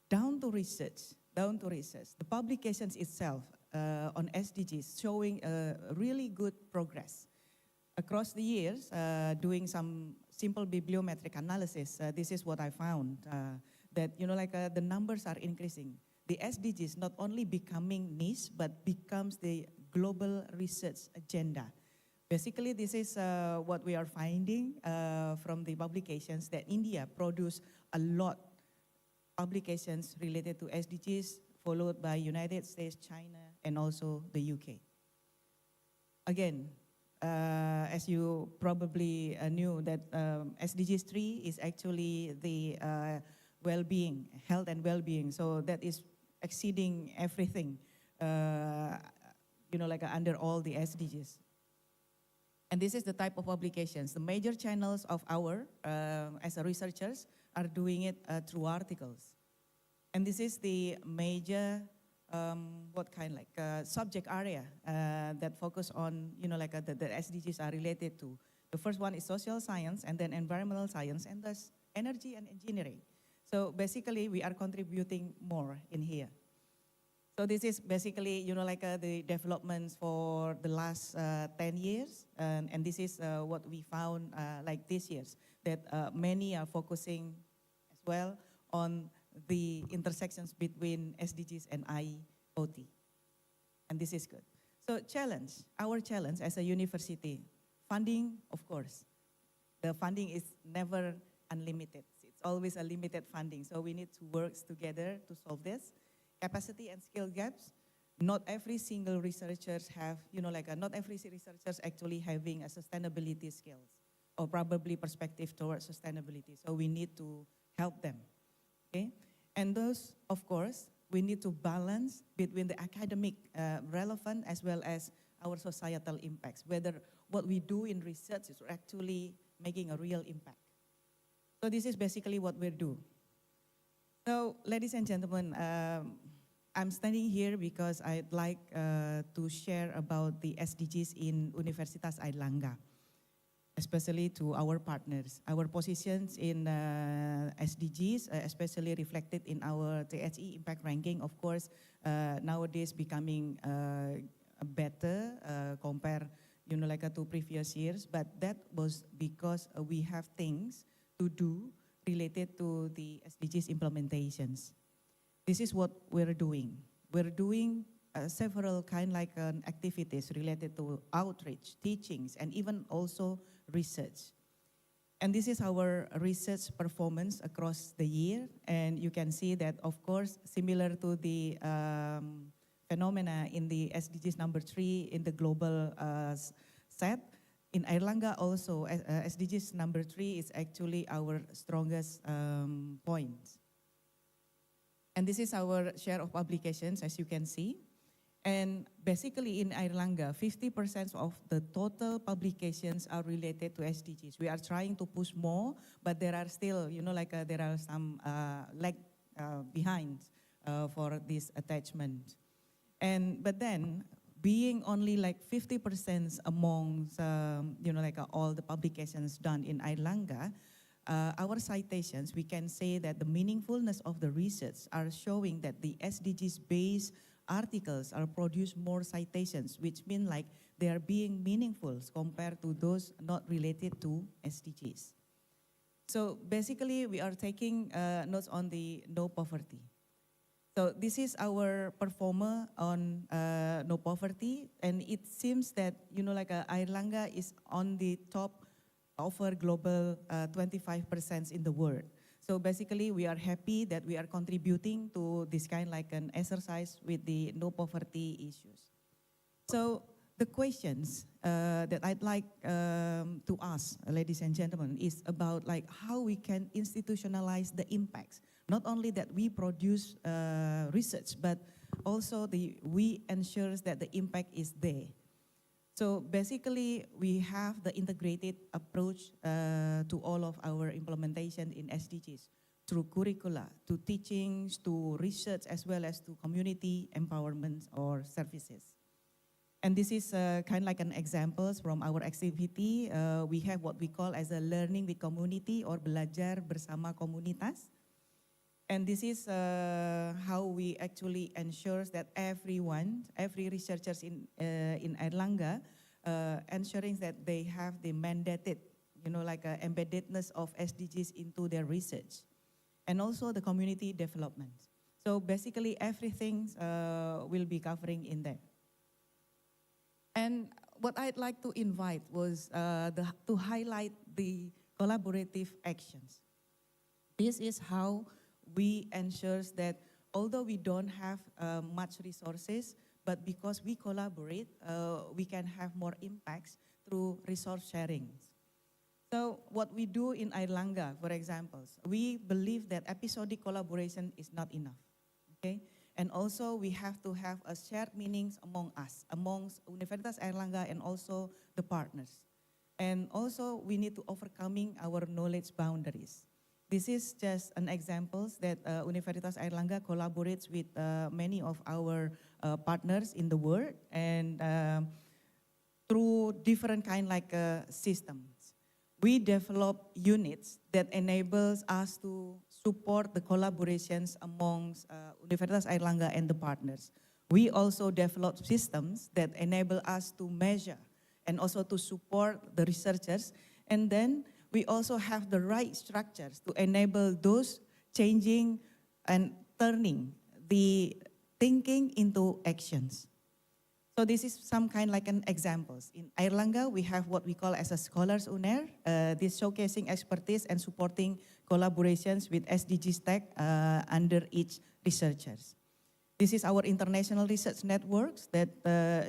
Speaker 7: Down to research, the publications itself on SDGs showing really good progress. Across the years, doing some simple bibliometric analysis, this is what I found, that the numbers are increasing. The SDGs not only becoming niche, but becomes the global research agenda. Basically, this is what we are finding from the publications, that India produce a lot publications related to SDGs, followed by United States, China, and also the UK. Again, as you probably knew, that SDGs 3 is actually the well-being, health and well-being. So that is exceeding everything, under all the SDGs. And this is the type of publications. The major channels of our, as a researchers, are doing it through articles. And this is the major, subject area that focus on, the SDGs are related to. The first one is social science, and then environmental science, and thus energy and engineering. So basically, we are contributing more in here. So this is basically, the developments for the last 10 years, and this is what we found this year, that many are focusing as well on the intersections between SDGs and IoT. And this is good. So our challenge as a university, funding, of course. The funding is never unlimited. It's always a limited funding. So we need to work together to solve this. Capacity and skill gaps. Not every single researchers have, not every researchers actually having a sustainability skills or probably perspective towards sustainability. So we need to help them, okay? And those, of course, we need to balance between the academic relevant as well as our societal impacts, whether what we do in research is actually making a real impact. So this is basically what we do. So, ladies and gentlemen, I'm standing here because I'd like to share about the SDGs in Universitas Airlangga, especially to our partners. Our positions in SDGs, especially reflected in our THE impact ranking, of course, nowadays becoming better compared, to previous years. But that was because we have things to do related to the SDGs implementations. This is what we're doing. We're doing several activities related to outreach, teachings, and even also research. And this is our research performance across the year. And you can see that, of course, similar to the phenomena in the SDGs number 3 in the global set, in Airlangga also, SDGs number 3 is actually our strongest point. And this is our share of publications, as you can see. And basically in Airlangga, 50% of the total publications are related to SDGs. We are trying to push more, but there are still, there are some lag behind for this attachment. But then, being only 50% among, all the publications done in Airlangga, our citations, we can say that the meaningfulness of the research are showing that the SDGs-based articles are produce more citations, which mean they are being meaningful compared to those not related to SDGs. So basically, we are taking notes on the no poverty. So this is our performer on no poverty, and it seems that, Airlangga is on the top over global 25% in the world. So basically, we are happy that we are contributing to this an exercise with the no poverty issues. So the questions that I'd like to ask, ladies and gentlemen, is about how we can institutionalize the impacts. Not only that we produce research, but also we ensures that the impact is there. So basically, we have the integrated approach to all of our implementation in SDGs through curricula, to teachings, to research, as well as to community empowerment or services. And this is kind of like an examples from our activity. We have what we call as a learning with community or belajar bersama komunitas. And this is how we actually ensures that everyone, every researchers in Airlangga, ensuring that they have the mandated, like embeddedness of SDGs into their research, and also the community development. So basically, everything will be covering in there. And what I'd like to invite was to highlight the collaborative actions. This is how we ensure that although we don't have much resources, but because we collaborate, we can have more impacts through resource sharing. So what we do in Airlangga, for example, we believe that episodic collaboration is not enough, okay? And also we have to have a shared meanings among us, amongst Universitas Airlangga and also the partners. And also we need to overcoming our knowledge boundaries. This is just an example that Universitas Airlangga collaborates with many of our partners in the world, and through different kind like systems. We develop units that enables us to support the collaborations amongst Universitas Airlangga and the partners. We also develop systems that enable us to measure and also to support the researchers, and then we also have the right structures to enable those changing and turning the thinking into actions. So this is some kind like an examples. In Airlangga, we have what we call as a Scholars UNAIR, this showcasing expertise and supporting collaborations with SDGs Tech under each researchers. This is our international research networks that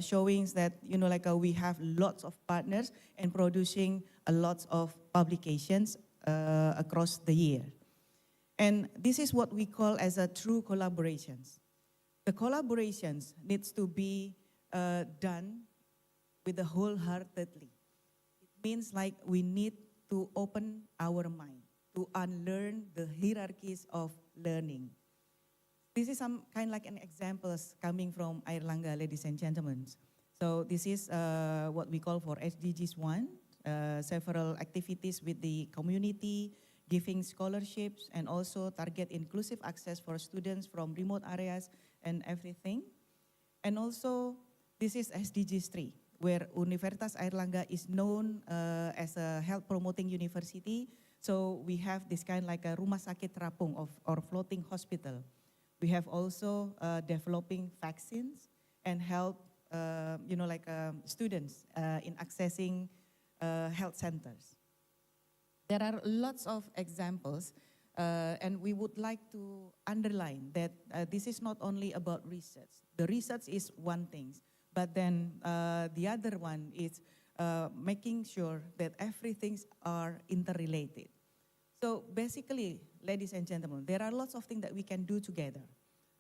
Speaker 7: showing that, we have lots of partners and producing a lot of publications across the year. And this is what we call as a true collaborations. The collaborations needs to be done with the wholeheartedly. It means like we need to open our mind, to unlearn the hierarchies of learning. This is some kind like an examples coming from Airlangga, ladies and gentlemen. So this is what we call for SDGs 1, several activities with the community, giving scholarships, and also target inclusive access for students from remote areas and everything. And also, this is SDGs 3, where Universitas Airlangga is known as a health promoting university. So we have this kind like a rumah sakit terapung or floating hospital. We have also developing vaccines and help, students in accessing health centers. There are lots of examples, and we would like to underline that this is not only about research. The research is one thing, but then the other one is making sure that everything are interrelated. So basically, ladies and gentlemen, there are lots of things that we can do together.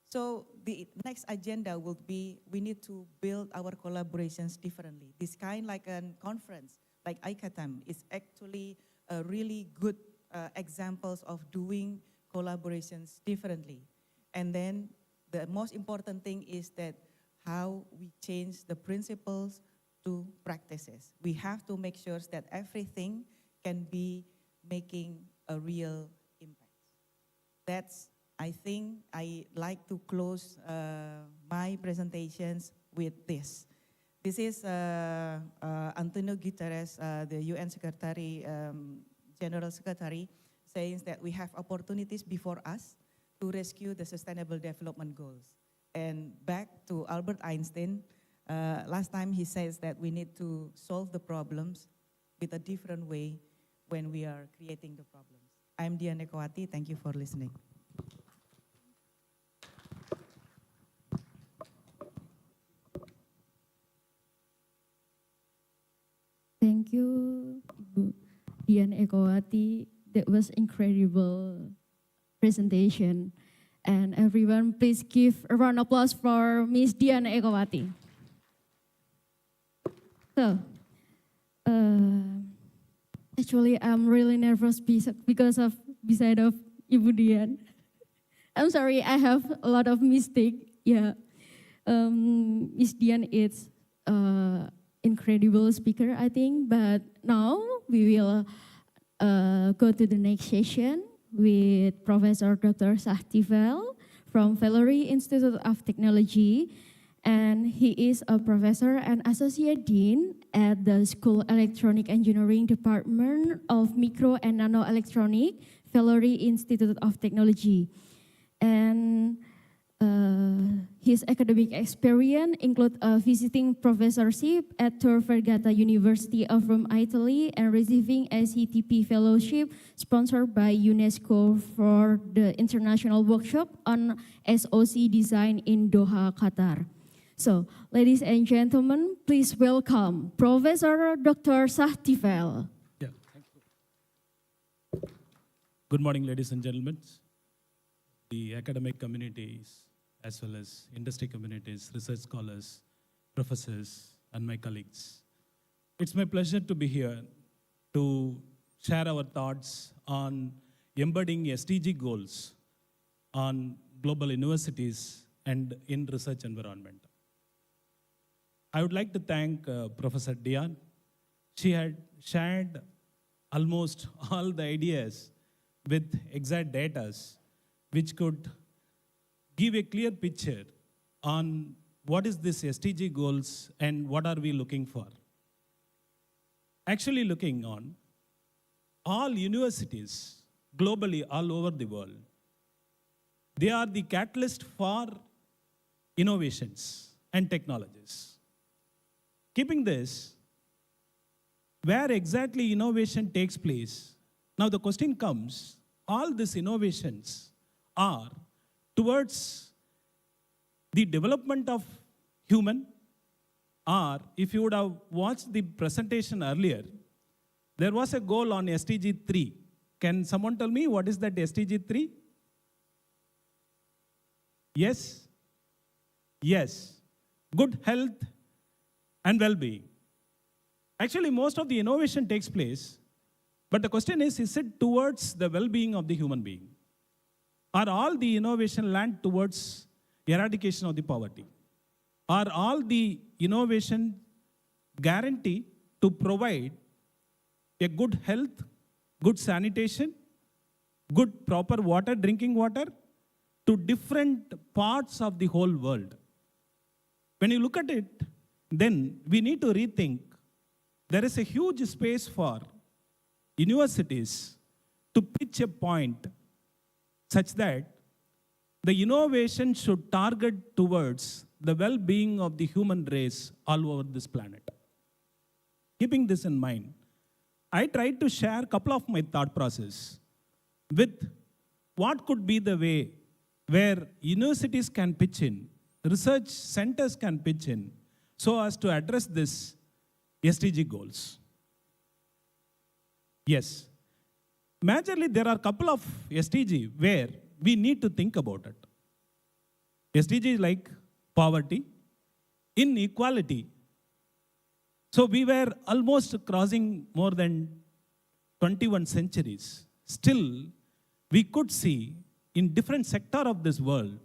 Speaker 7: So the next agenda will be, we need to build our collaborations differently. This kind like a conference, like ICATAM, is actually a really good examples of doing collaborations differently. And then the most important thing is that how we change the principles to practices. We have to make sure that everything can be making a real impact. That's, I think, I like to close my presentations with this. This is Antonio Guterres, the UN Secretary, General Secretary, saying that we have opportunities before us to rescue the Sustainable Development Goals. And back to Albert Einstein, last time he says that we need to solve the problems with a different way when we are creating the problems. I'm Dian Ekowati, thank you for listening.
Speaker 6: Thank you, Ibu Dian Ekowati. That was incredible presentation. And everyone, please give a round of applause for Miss Dian Ekowati. So, actually, I'm really nervous because of beside of Ibu Dian. I'm sorry, I have a lot of mistake. Yeah, Miss Dian is incredible speaker, I think. But now we will go to the next session with Professor Dr. Sahtivel from Valerie Institute of Technology. And he is a professor and associate dean at the School Electronic Engineering Department of Micro and Nano Electronic, Valerie Institute of Technology. And his academic experience include a visiting professorship at Tor Vergata University of Rome, Italy, and receiving a CTP fellowship sponsored by UNESCO for the international workshop on SoC design in Doha, Qatar. So, ladies and gentlemen, please welcome Professor Dr. Sahtivel.
Speaker 8: Yeah, thank you. Good morning, ladies and gentlemen. The academic communities, as well as industry communities, research scholars, professors, and my colleagues. It's my pleasure to be here to share our thoughts on embedding SDG goals on global universities and in research environment. I would like to thank Professor Dian. She had shared almost all the ideas with exact data, which could give a clear picture on what is this SDG goals and what are we looking for. Actually looking on all universities globally all over the world, they are the catalyst for innovations and technologies. Keeping this, where exactly innovation takes place, now the question comes, all these innovations are towards the development of human, or if you would have watched the presentation earlier, there was a goal on SDG 3. Can someone tell me what is that SDG 3? Yes? Yes. Good health and well-being. Actually, most of the innovation takes place, but the question is it towards the well-being of the human being? Are all the innovation land towards eradication of the poverty? Are all the innovation guarantee to provide a good health, good sanitation, good proper water, drinking water to different parts of the whole world? When you look at it, then we need to rethink. There is a huge space for universities to pitch a point such that the innovation should target towards the well-being of the human race all over this planet. Keeping this in mind, I tried to share a couple of my thought process with what could be the way where universities can pitch in, research centers can pitch in, so as to address this SDG goals. Yes, majorly there are a couple of SDG where we need to think about it. SDG like poverty, inequality. So we were almost crossing more than 21 centuries. Still, we could see in different sectors of this world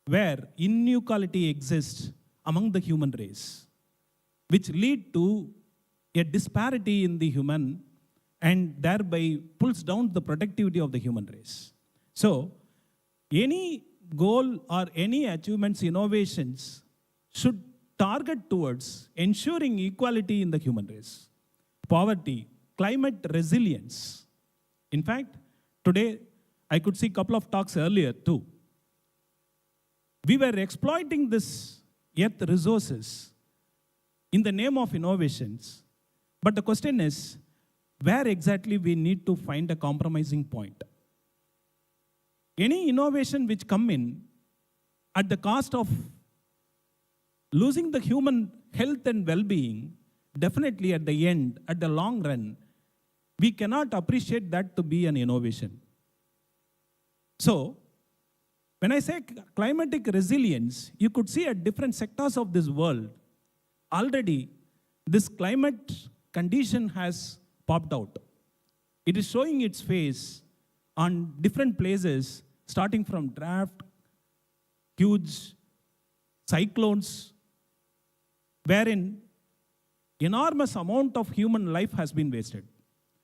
Speaker 8: where inequality exists among the human race, which lead to a disparity in the human and thereby pulls down the productivity of the human race. So, any goal or any achievements, innovations should target towards ensuring equality in the human race. Poverty, climate resilience. In fact, today I could see a couple of talks earlier too. We were exploiting this earth resources in the name of innovations, but the question is, where exactly we need to find a compromising point? Any innovation which come in at the cost of losing the human health and well-being, definitely at the end, at the long run, we cannot appreciate that to be an innovation. So, when I say climatic resilience, you could see at different sectors of this world, already this climate condition has popped out. It is showing its face on different places, starting from drought, huge cyclones, wherein enormous amount of human life has been wasted.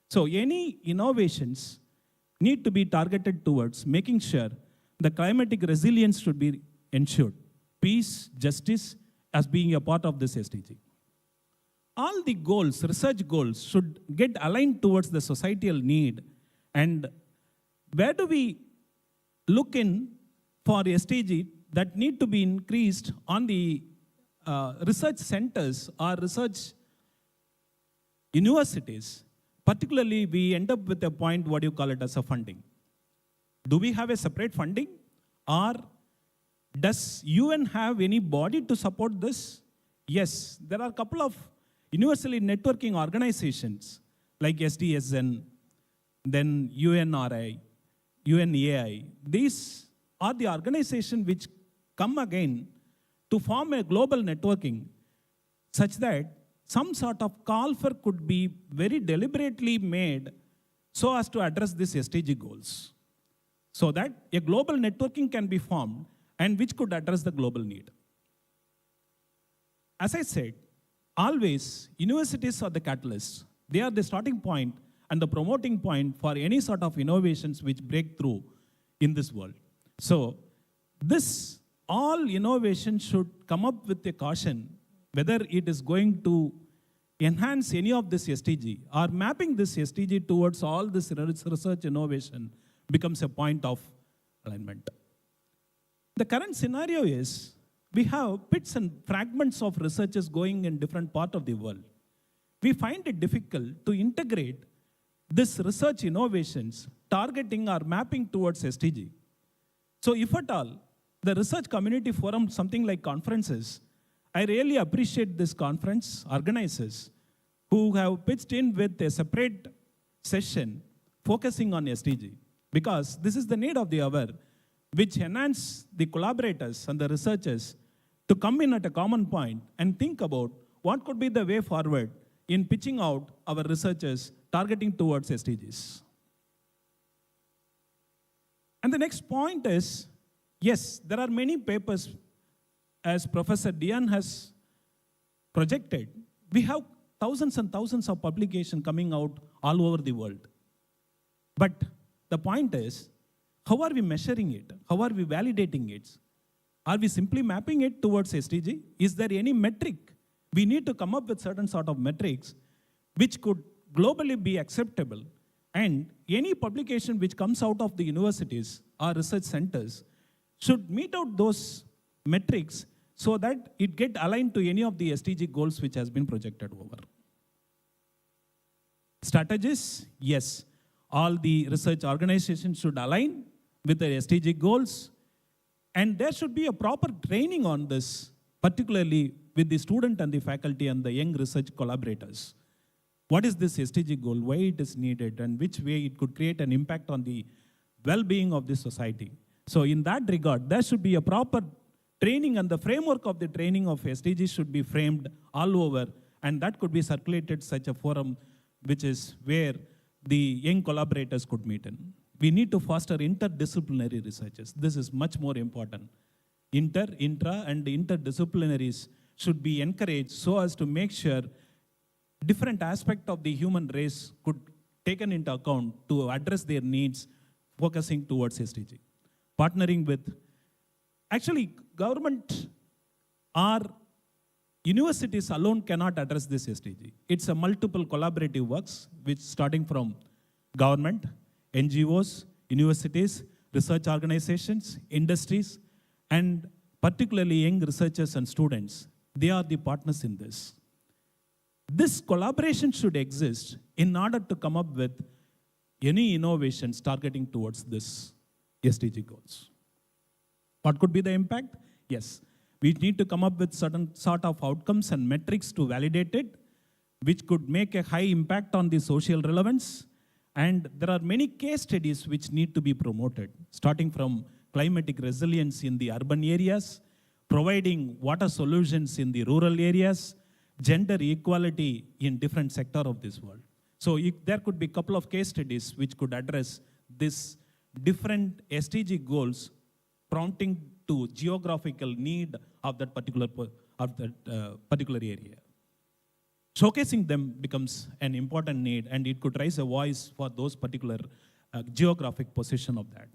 Speaker 8: So any innovations need to be targeted towards making sure the climatic resilience should be ensured. Peace, justice as being a part of this SDG. All the goals, research goals, should get aligned towards the societal need. And where do we look in for SDG that need to be increased on the research centers or research universities? Particularly, we end up with a point, what do you call it, as a funding. Do we have a separate funding? Or does UN have any body to support this? Yes, there are a couple of universally networking organizations like SDSN, then UNRI, UNAI. These are the organizations which come again to form a global networking such that some sort of call for could be very deliberately made so as to address these SDG goals, so that a global networking can be formed and which could address the global need. As I said, always universities are the catalysts. They are the starting point and the promoting point for any sort of innovations which break through in this world. So this all innovation should come up with a caution whether it is going to enhance any of this SDG or mapping this SDG towards all this research innovation becomes a point of alignment. The current scenario is we have bits and fragments of researches going in different parts of the world. We find it difficult to integrate this research innovations targeting or mapping towards SDG. So if at all, the research community forum, something like conferences, I really appreciate this conference organizers who have pitched in with a separate session focusing on SDG, because this is the need of the hour, which enhance the collaborators and the researchers to come in at a common point and think about what could be the way forward in pitching out our researchers targeting towards SDGs. And the next point is, yes, there are many papers, as Professor Dian has projected. We have thousands and thousands of publications coming out all over the world. But the point is, how are we measuring it? How are we validating it? Are we simply mapping it towards SDG? Is there any metric? We need to come up with certain sort of metrics which could globally be acceptable. And any publication which comes out of the universities or research centers should meet out those metrics so that it get aligned to any of the SDG goals which has been projected over. Strategies, yes. All the research organizations should align with the SDG goals, and there should be a proper training on this, particularly with the student and the faculty and the young research collaborators. What is this SDG goal, why it is needed, and which way it could create an impact on the well-being of the society. So in that regard, there should be a proper training, and the framework of the training of SDGs should be framed all over, and that could be circulated such a forum which is where the young collaborators could meet in. We need to foster interdisciplinary researches. This is much more important. Intra, and interdisciplinaries should be encouraged so as to make sure different aspects of the human race could taken into account to address their needs, focusing towards SDG. Partnering with, actually, government or universities alone cannot address this SDG. It's a multiple collaborative works, which starting from government, NGOs, universities, research organizations, industries, and particularly young researchers and students. They are the partners in this. This collaboration should exist in order to come up with any innovations targeting towards this SDG goals. What could be the impact? Yes, we need to come up with certain sort of outcomes and metrics to validate it, which could make a high impact on the social relevance. And there are many case studies which need to be promoted, starting from climatic resilience in the urban areas, providing water solutions in the rural areas, gender equality in different sector of this world. So there could be a couple of case studies which could address this different SDG goals, prompting to geographical need of that particular area. Showcasing them becomes an important need, and it could raise a voice for those particular geographic position of that.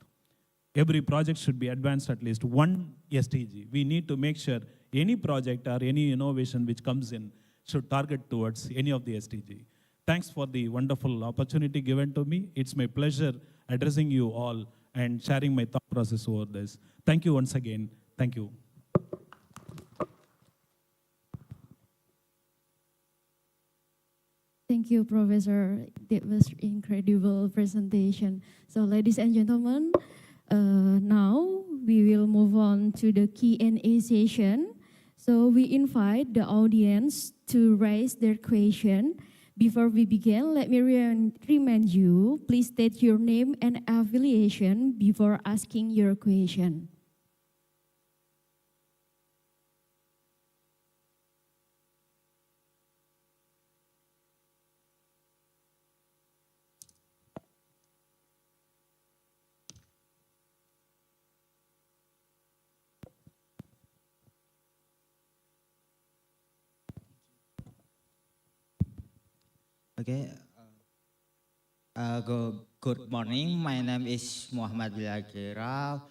Speaker 8: Every project should be advanced at least one SDG. We need to make sure any project or any innovation which comes in should target towards any of the SDG. Thanks for the wonderful opportunity given to me. It's my pleasure addressing you all and sharing my thought process over this. Thank you once again. Thank you.
Speaker 6: Thank you, Professor. That was incredible presentation. So, ladies and gentlemen, now we will move on to the Q&A session. So we invite the audience to raise their question. Before we begin, let me remind you, please state your name and affiliation before asking your question.
Speaker 9: Okay. Good morning. My name is Muhammad Bilagera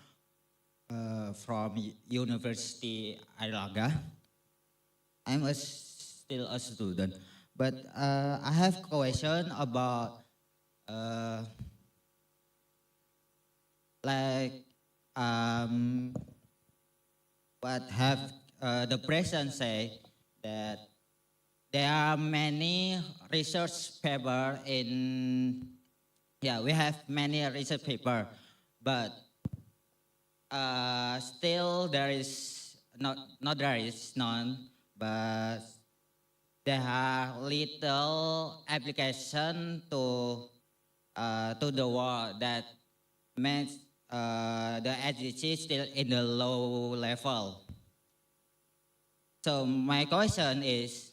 Speaker 9: from University Airlangga. I'm still a student, but I have a question about what have the president say that there are many research papers we have many research papers, but still there is none, but there are little application to the world that makes the SDG still in the low level. So my question is,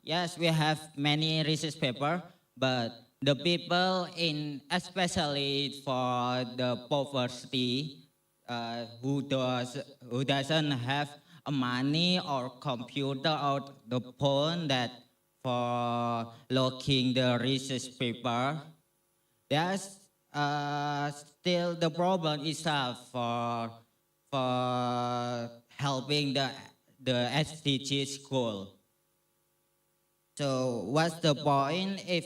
Speaker 9: yes, we have many research papers, but the people especially for the poverty, who doesn't have money or computer or the phone that for looking the research paper, there's still the problem itself for helping the SDGs goal. So what's the point if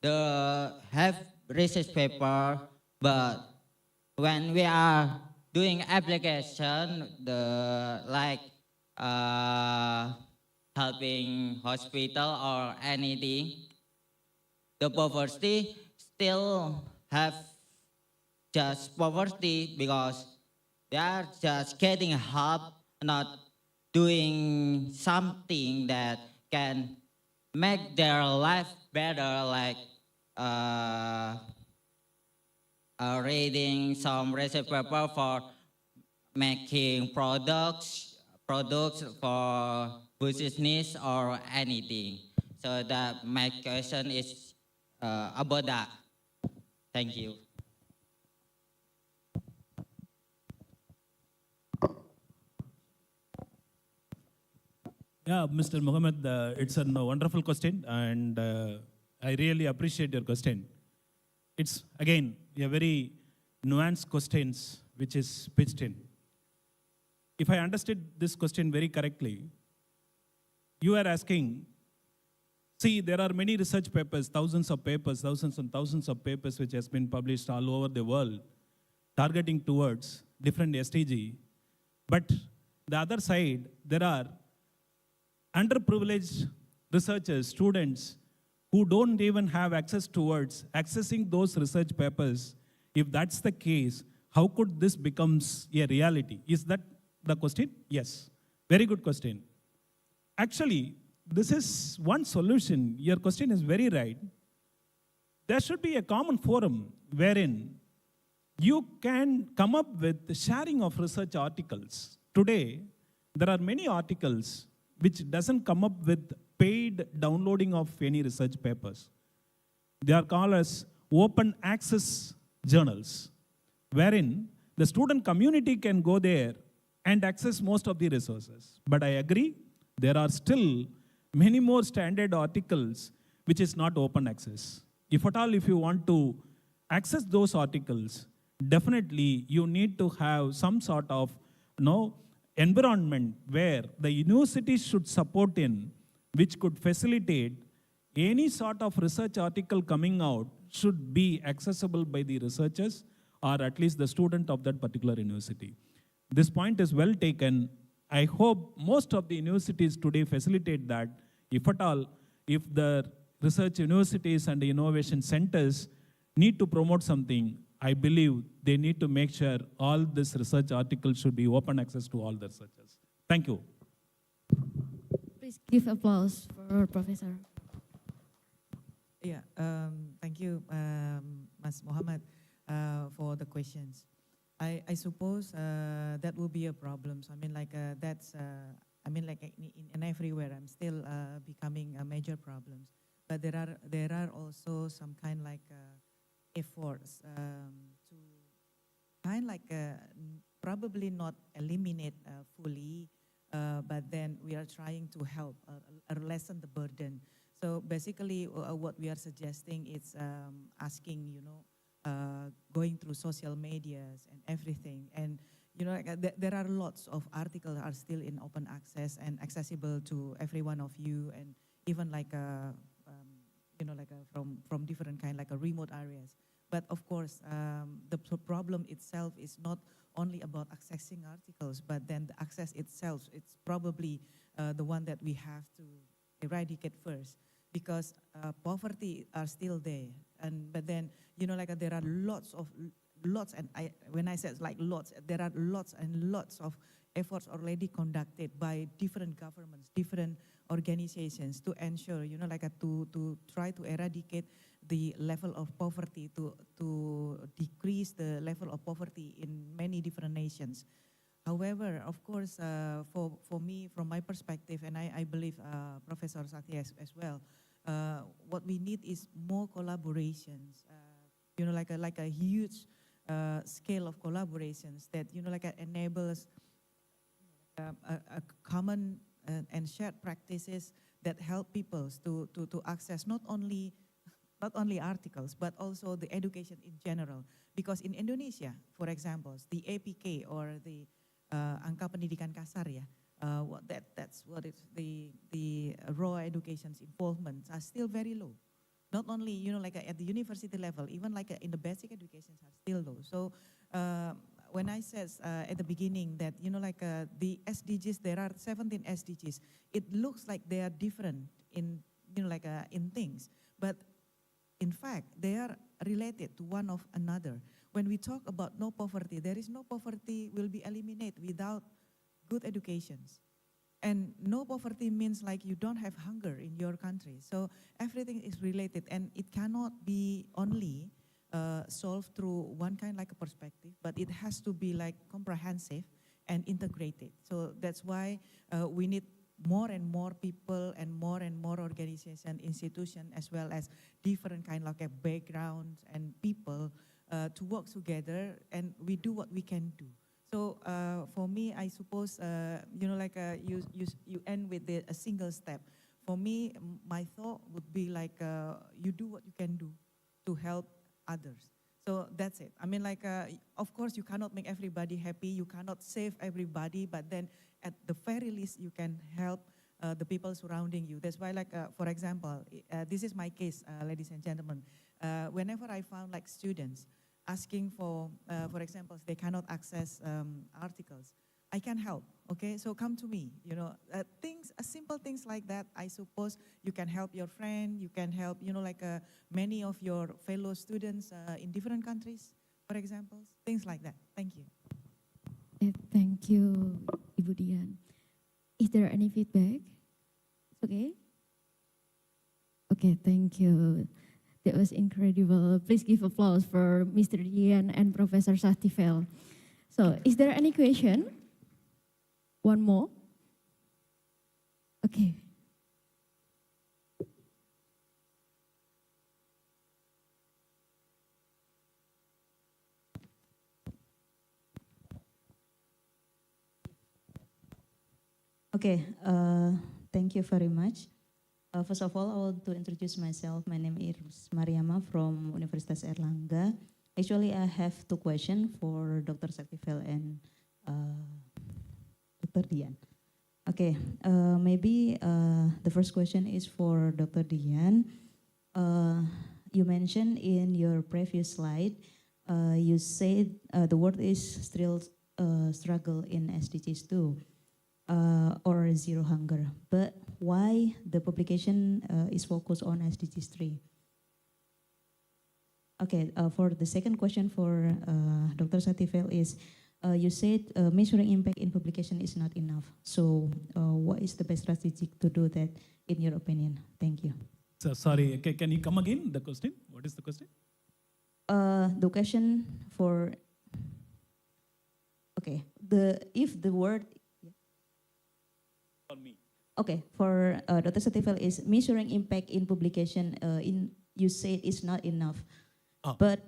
Speaker 9: the have research paper, but when we are doing application, helping hospital or anything, the poverty still have just poverty because they are just getting help, not doing something that can make their life better, like reading some research paper for making products for business or anything. So that my question is about that. Thank you.
Speaker 8: Yeah, Mr. Mohammed, it's a wonderful question, and I really appreciate your question. It's, again, a very nuanced question which is pitched in. If I understood this question very correctly, you are asking, see, there are many research papers, thousands and thousands of papers which has been published all over the world, targeting towards different SDG. But the other side, there are underprivileged researchers, students, who don't even have access towards accessing those research papers. If that's the case, how could this becomes a reality? Is that the question? Yes. Very good question. Actually, this is one solution. Your question is very right. There should be a common forum wherein you can come up with sharing of research articles. Today, there are many articles which doesn't come up with paid downloading of any research papers. They are called as open access journals, wherein the student community can go there and access most of the resources. But I agree, there are still many more standard articles which is not open access. If at all, if you want to access those articles, definitely you need to have some sort of environment where the university should support in, which could facilitate any sort of research article coming out should be accessible by the researchers or at least the student of that particular university. This point is well taken. I hope most of the universities today facilitate that. If at all, if the research universities and the innovation centers need to promote something, I believe they need to make sure all this research articles should be open access to all the researchers. Thank you.
Speaker 6: Please give applause for Professor.
Speaker 7: Yeah, thank you, Mas Muhammad, for the questions. I suppose that will be a problem. So I mean, like that's, I mean, like in everywhere, I'm still becoming a major problems. But there are also some kind like efforts to kind like probably not eliminate fully, but then we are trying to help lessen the burden. So basically, what we are suggesting is asking, going through social medias and everything. And, there are lots of articles are still in open access and accessible to every one of you, and even like, from different kind, like remote areas. But of course, the problem itself is not only about accessing articles, but then the access itself, it's probably the one that we have to eradicate first, because poverty are still there. But then, there are lots, and when I said like lots, there are lots and lots of efforts already conducted by different governments, different organizations to ensure, to try to eradicate the level of poverty, to decrease the level of poverty in many different nations. However, of course, for me, from my perspective, and I believe Professor Satya as well, what we need is more collaborations, like a huge scale of collaborations that, enables a common and shared practices that help people to access not only articles, but also the education in general. Because in Indonesia, for example, the APK or the Angka Pendidikan Kasar, that's what it's, the raw education's involvements are still very low. Not only, at the university level, even in the basic educations are still low. So when I said at the beginning that, the SDGs, there are 17 SDGs, it looks like they are different in, in things. But in fact, they are related to one of another. When we talk about no poverty, there is no poverty will be eliminated without good educations. And no poverty means like you don't have hunger in your country. So everything is related, and it cannot be only solved through one kind like a perspective, but it has to be like comprehensive and integrated. So that's why we need more and more people and more organization, institution, as well as different kind like a backgrounds and people to work together, and we do what we can do. So for me, I suppose, you end with a single step. For me, my thought would be like, you do what you can do to help others. So that's it. I mean, of course, you cannot make everybody happy. You cannot save everybody, but then at the very least, you can help the people surrounding you. That's why, for example, this is my case, ladies and gentlemen. Whenever I found students asking for example, they cannot access articles, I can help, okay? So come to me, simple things like that. I suppose you can help your friend, you can help, many of your fellow students in different countries, for example, things like that. Thank you.
Speaker 6: Thank you, Ibu Dian. Is there any feedback? Okay? Okay, thank you. That was incredible. Please give applause for Mr. Dian and Professor Satifel. So, is there any question? One more? Okay.
Speaker 10: Okay, thank you very much. First of all, I want to introduce myself. My name is Mariama from Universitas Erlangga. Actually, I have two questions for Dr. Satifel and Dr. Dian. Okay, maybe the first question is for Dr. Dian. You mentioned in your previous slide, you said the world is still struggle in SDGs 2. Or zero hunger, but why the publication is focused on SDGs 3? Okay, for the second question for Dr. Satifel is, you said measuring impact in publication is not enough. So what is the best strategy to do that in your opinion? Thank you.
Speaker 8: So sorry, can you come again, the question? What is the question?
Speaker 10: The question for, okay, if the word,
Speaker 8: For me.
Speaker 10: okay, for Dr. Satifel is measuring impact in publication, you said it's not enough.
Speaker 8: Oh.
Speaker 10: But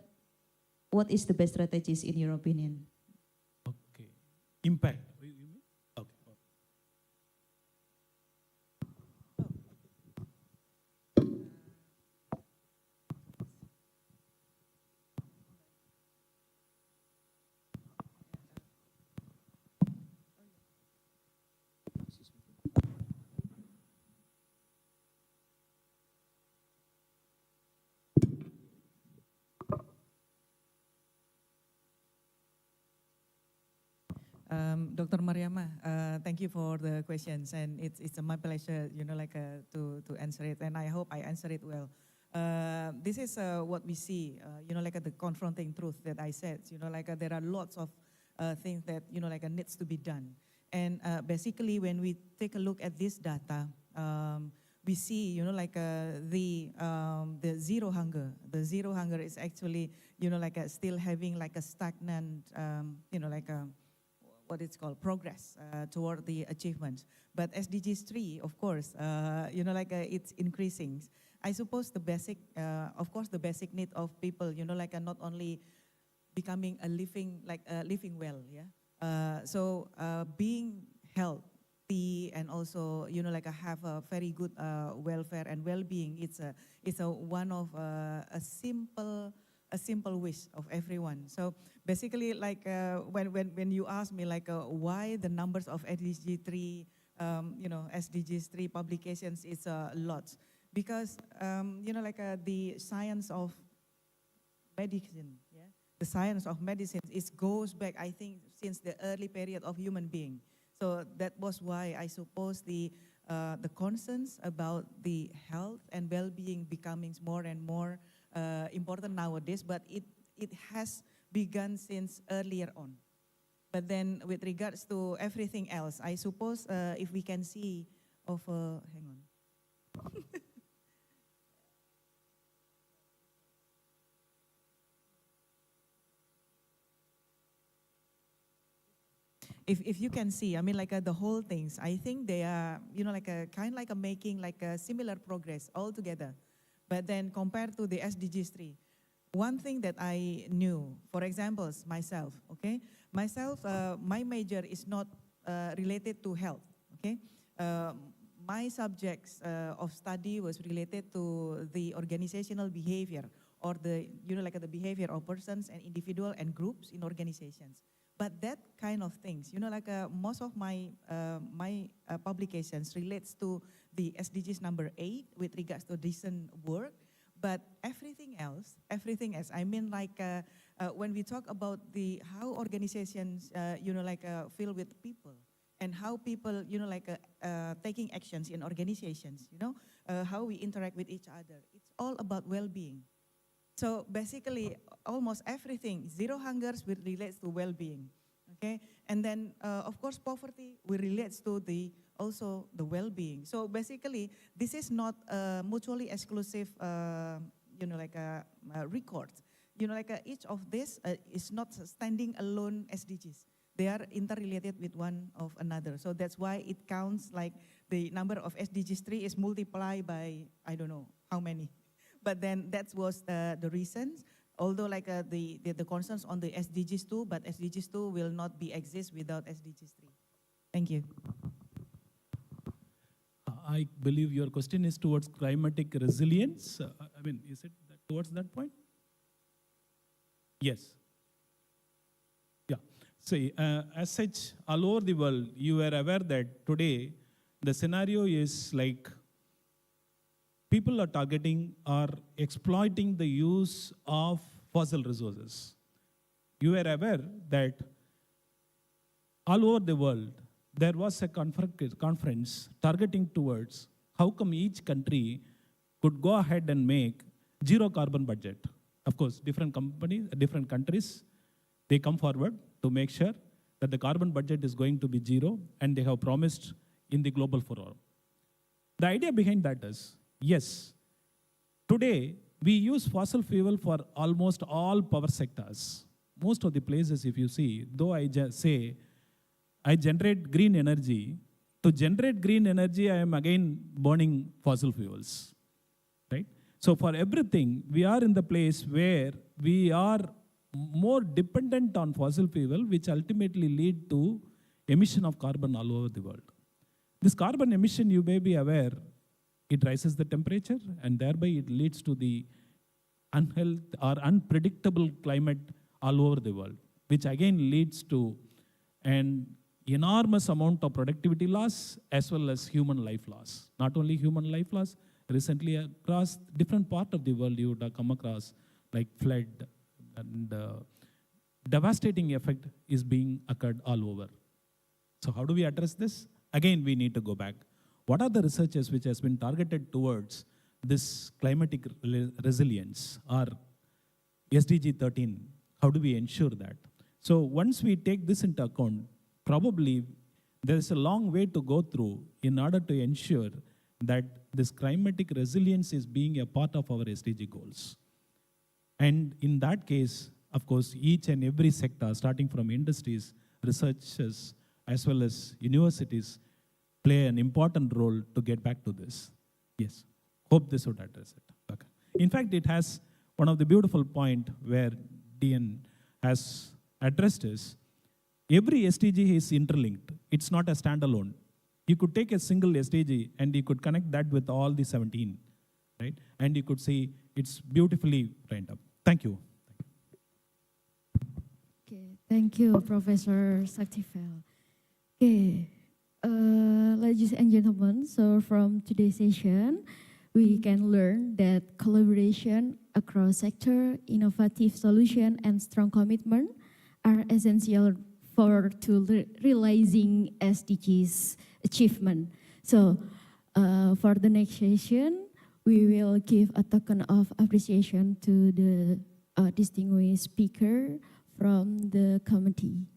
Speaker 10: what is the best strategies in your opinion?
Speaker 8: Okay. Impact. You mean? Okay.
Speaker 7: Dr. Mariama, thank you for the questions, and it's my pleasure, to answer it, and I hope I answer it well. This is what we see, the confronting truth that I said. There are lots of things that needs to be done, and basically when we take a look at this data, we see the zero hunger. The zero hunger is actually still having a stagnant what it's called progress toward the achievements. But SDGs 3, of course, it's increasing. I suppose the basic, of course, the basic need of people, not only becoming living well, yeah. So being healthy and also, have a very good welfare and well-being. It's a one of a simple wish of everyone. So basically, when you ask me why the numbers of SDG 3, SDGs 3 publications is a lot, because the science of medicine, yeah, the science of medicine, it goes back, I think, since the early period of human being. So that was why I suppose the concerns about the health and well-being becoming more and more important nowadays, but it has begun since earlier on. But then with regards to everything else, I suppose if we can see hang on. If you can see, I mean, the whole things, I think they are, making a similar progress altogether. But then compared to the SDGs 3, one thing that I knew, for example, myself, okay? Myself, my major is not related to health, okay? My subjects of study was related to the organizational behavior, or the, the behavior of persons and individual and groups in organizations. But that kind of things, most of my publications relates to the SDGs number 8 with regards to decent work, but everything else, I mean, when we talk about how organizations, feel with people, and how people, taking actions in organizations, how we interact with each other, it's all about well-being. So basically, almost everything, zero hungers relates to well-being, okay? And then, of course, poverty relates to also the well-being. So basically, this is not a mutually exclusive, like a record. Each of this is not standing alone SDGs. They are interrelated with one of another. So that's why it counts like the number of SDGs 3 is multiplied by, I don't know how many. But then that was the reasons. Although like the concerns on the SDGs 2, but SDGs 2 will not be exist without SDGs 3. Thank you.
Speaker 8: I believe your question is towards climatic resilience. I mean, is it towards that point? Yes. Yeah. See, as such, all over the world, you are aware that today the scenario is like people are targeting or exploiting the use of fossil resources. You are aware that all over the world, there was a conference targeting towards how come each country could go ahead and make zero carbon budget. Of course, different companies, different countries, they come forward to make sure that the carbon budget is going to be zero, and they have promised in the global forum. The idea behind that is, yes, today we use fossil fuel for almost all power sectors. Most of the places, if you see, though I say I generate green energy, to generate green energy, I am again burning fossil fuels, right? So for everything, we are in the place where we are more dependent on fossil fuel, which ultimately lead to emission of carbon all over the world. This carbon emission, you may be aware, it rises the temperature, and thereby it leads to the unhealth or unpredictable climate all over the world, which again leads to an enormous amount of productivity loss as well as human life loss. Not only human life loss, recently across different parts of the world you would have come across like flood, and devastating effect is being occurred all over. So how do we address this? Again, we need to go back. What are the researches which has been targeted towards this climatic resilience or SDG 13? How do we ensure that? So once we take this into account, probably there is a long way to go through in order to ensure that this climatic resilience is being a part of our SDG goals. And in that case, of course, each and every sector, starting from industries, researchers, as well as universities, play an important role to get back to this. Yes, hope this would address it. Okay. In fact, it has one of the beautiful point where DN has addressed is, every SDG is interlinked. It's not a standalone. You could take a single SDG and you could connect that with all the 17, right? And you could see it's beautifully lined up. Thank you.
Speaker 6: Okay, thank you, Professor Saktifel. Okay, ladies and gentlemen, so from today's session, we can learn that collaboration across sector, innovative solution, and strong commitment are essential for realizing SDGs achievement. So for the next session, we will give a token of appreciation to the distinguished speaker from the committee.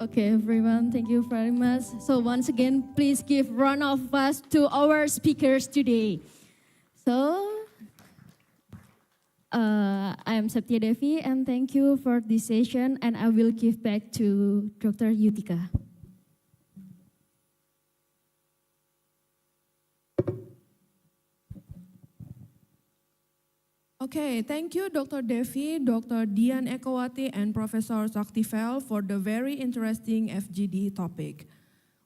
Speaker 6: Okay, everyone, thank you very much. So once again, please give round of applause to our speakers today. So, I am Satya Devi, and thank you for this session, and I will give back to Dr. Yutika.
Speaker 1: Okay, thank you, Dr. Devi, Dr. Dian Ekowati, and Professor Saktivel for the very interesting FGD topic.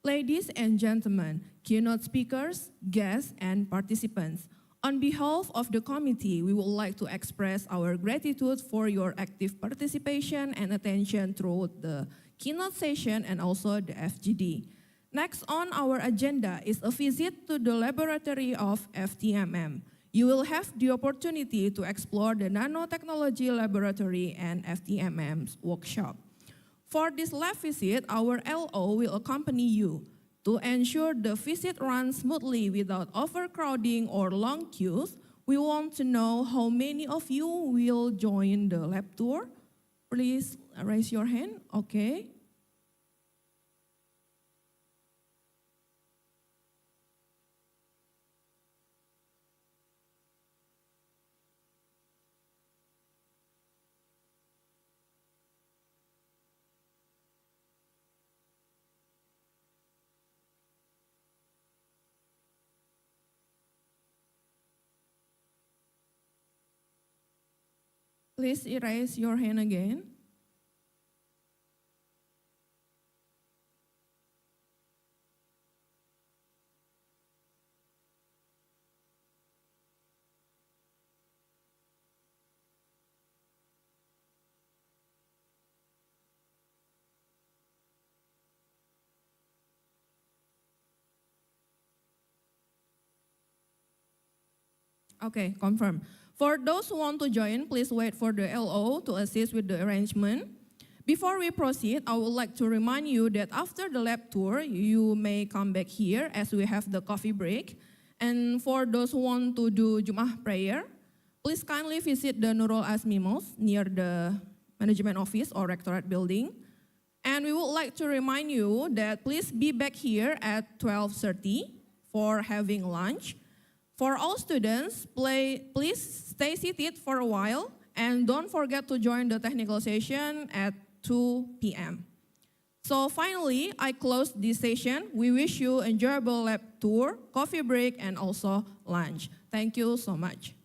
Speaker 1: Ladies and gentlemen, keynote speakers, guests, and participants, on behalf of the committee, we would like to express our gratitude for your active participation and attention throughout the keynote session and also the FGD. Next on our agenda is a visit to the laboratory of FTMM. You will have the opportunity to explore the nanotechnology laboratory and FTMM's workshop. For this lab visit, our LO will accompany you. To ensure the visit runs smoothly without overcrowding or long queues, we want to know how many of you will join the lab tour. Please raise your hand. Okay. Please raise your hand again. Okay, confirm. For those who want to join, please wait for the LO to assist with the arrangement. Before we proceed, I would like to remind you that after the lab tour, you may come back here as we have the coffee break. And for those who want to do Jum'ah prayer, please kindly visit the Nurul Azmi Mosque near the management office or rectorate building. And we would like to remind you that please be back here at 12:30 for having lunch. For all students, please stay seated for a while and don't forget to join the technical session at 2 p.m. So finally, I close this session. We wish you enjoyable lab tour, coffee break, and also lunch. Thank you so much.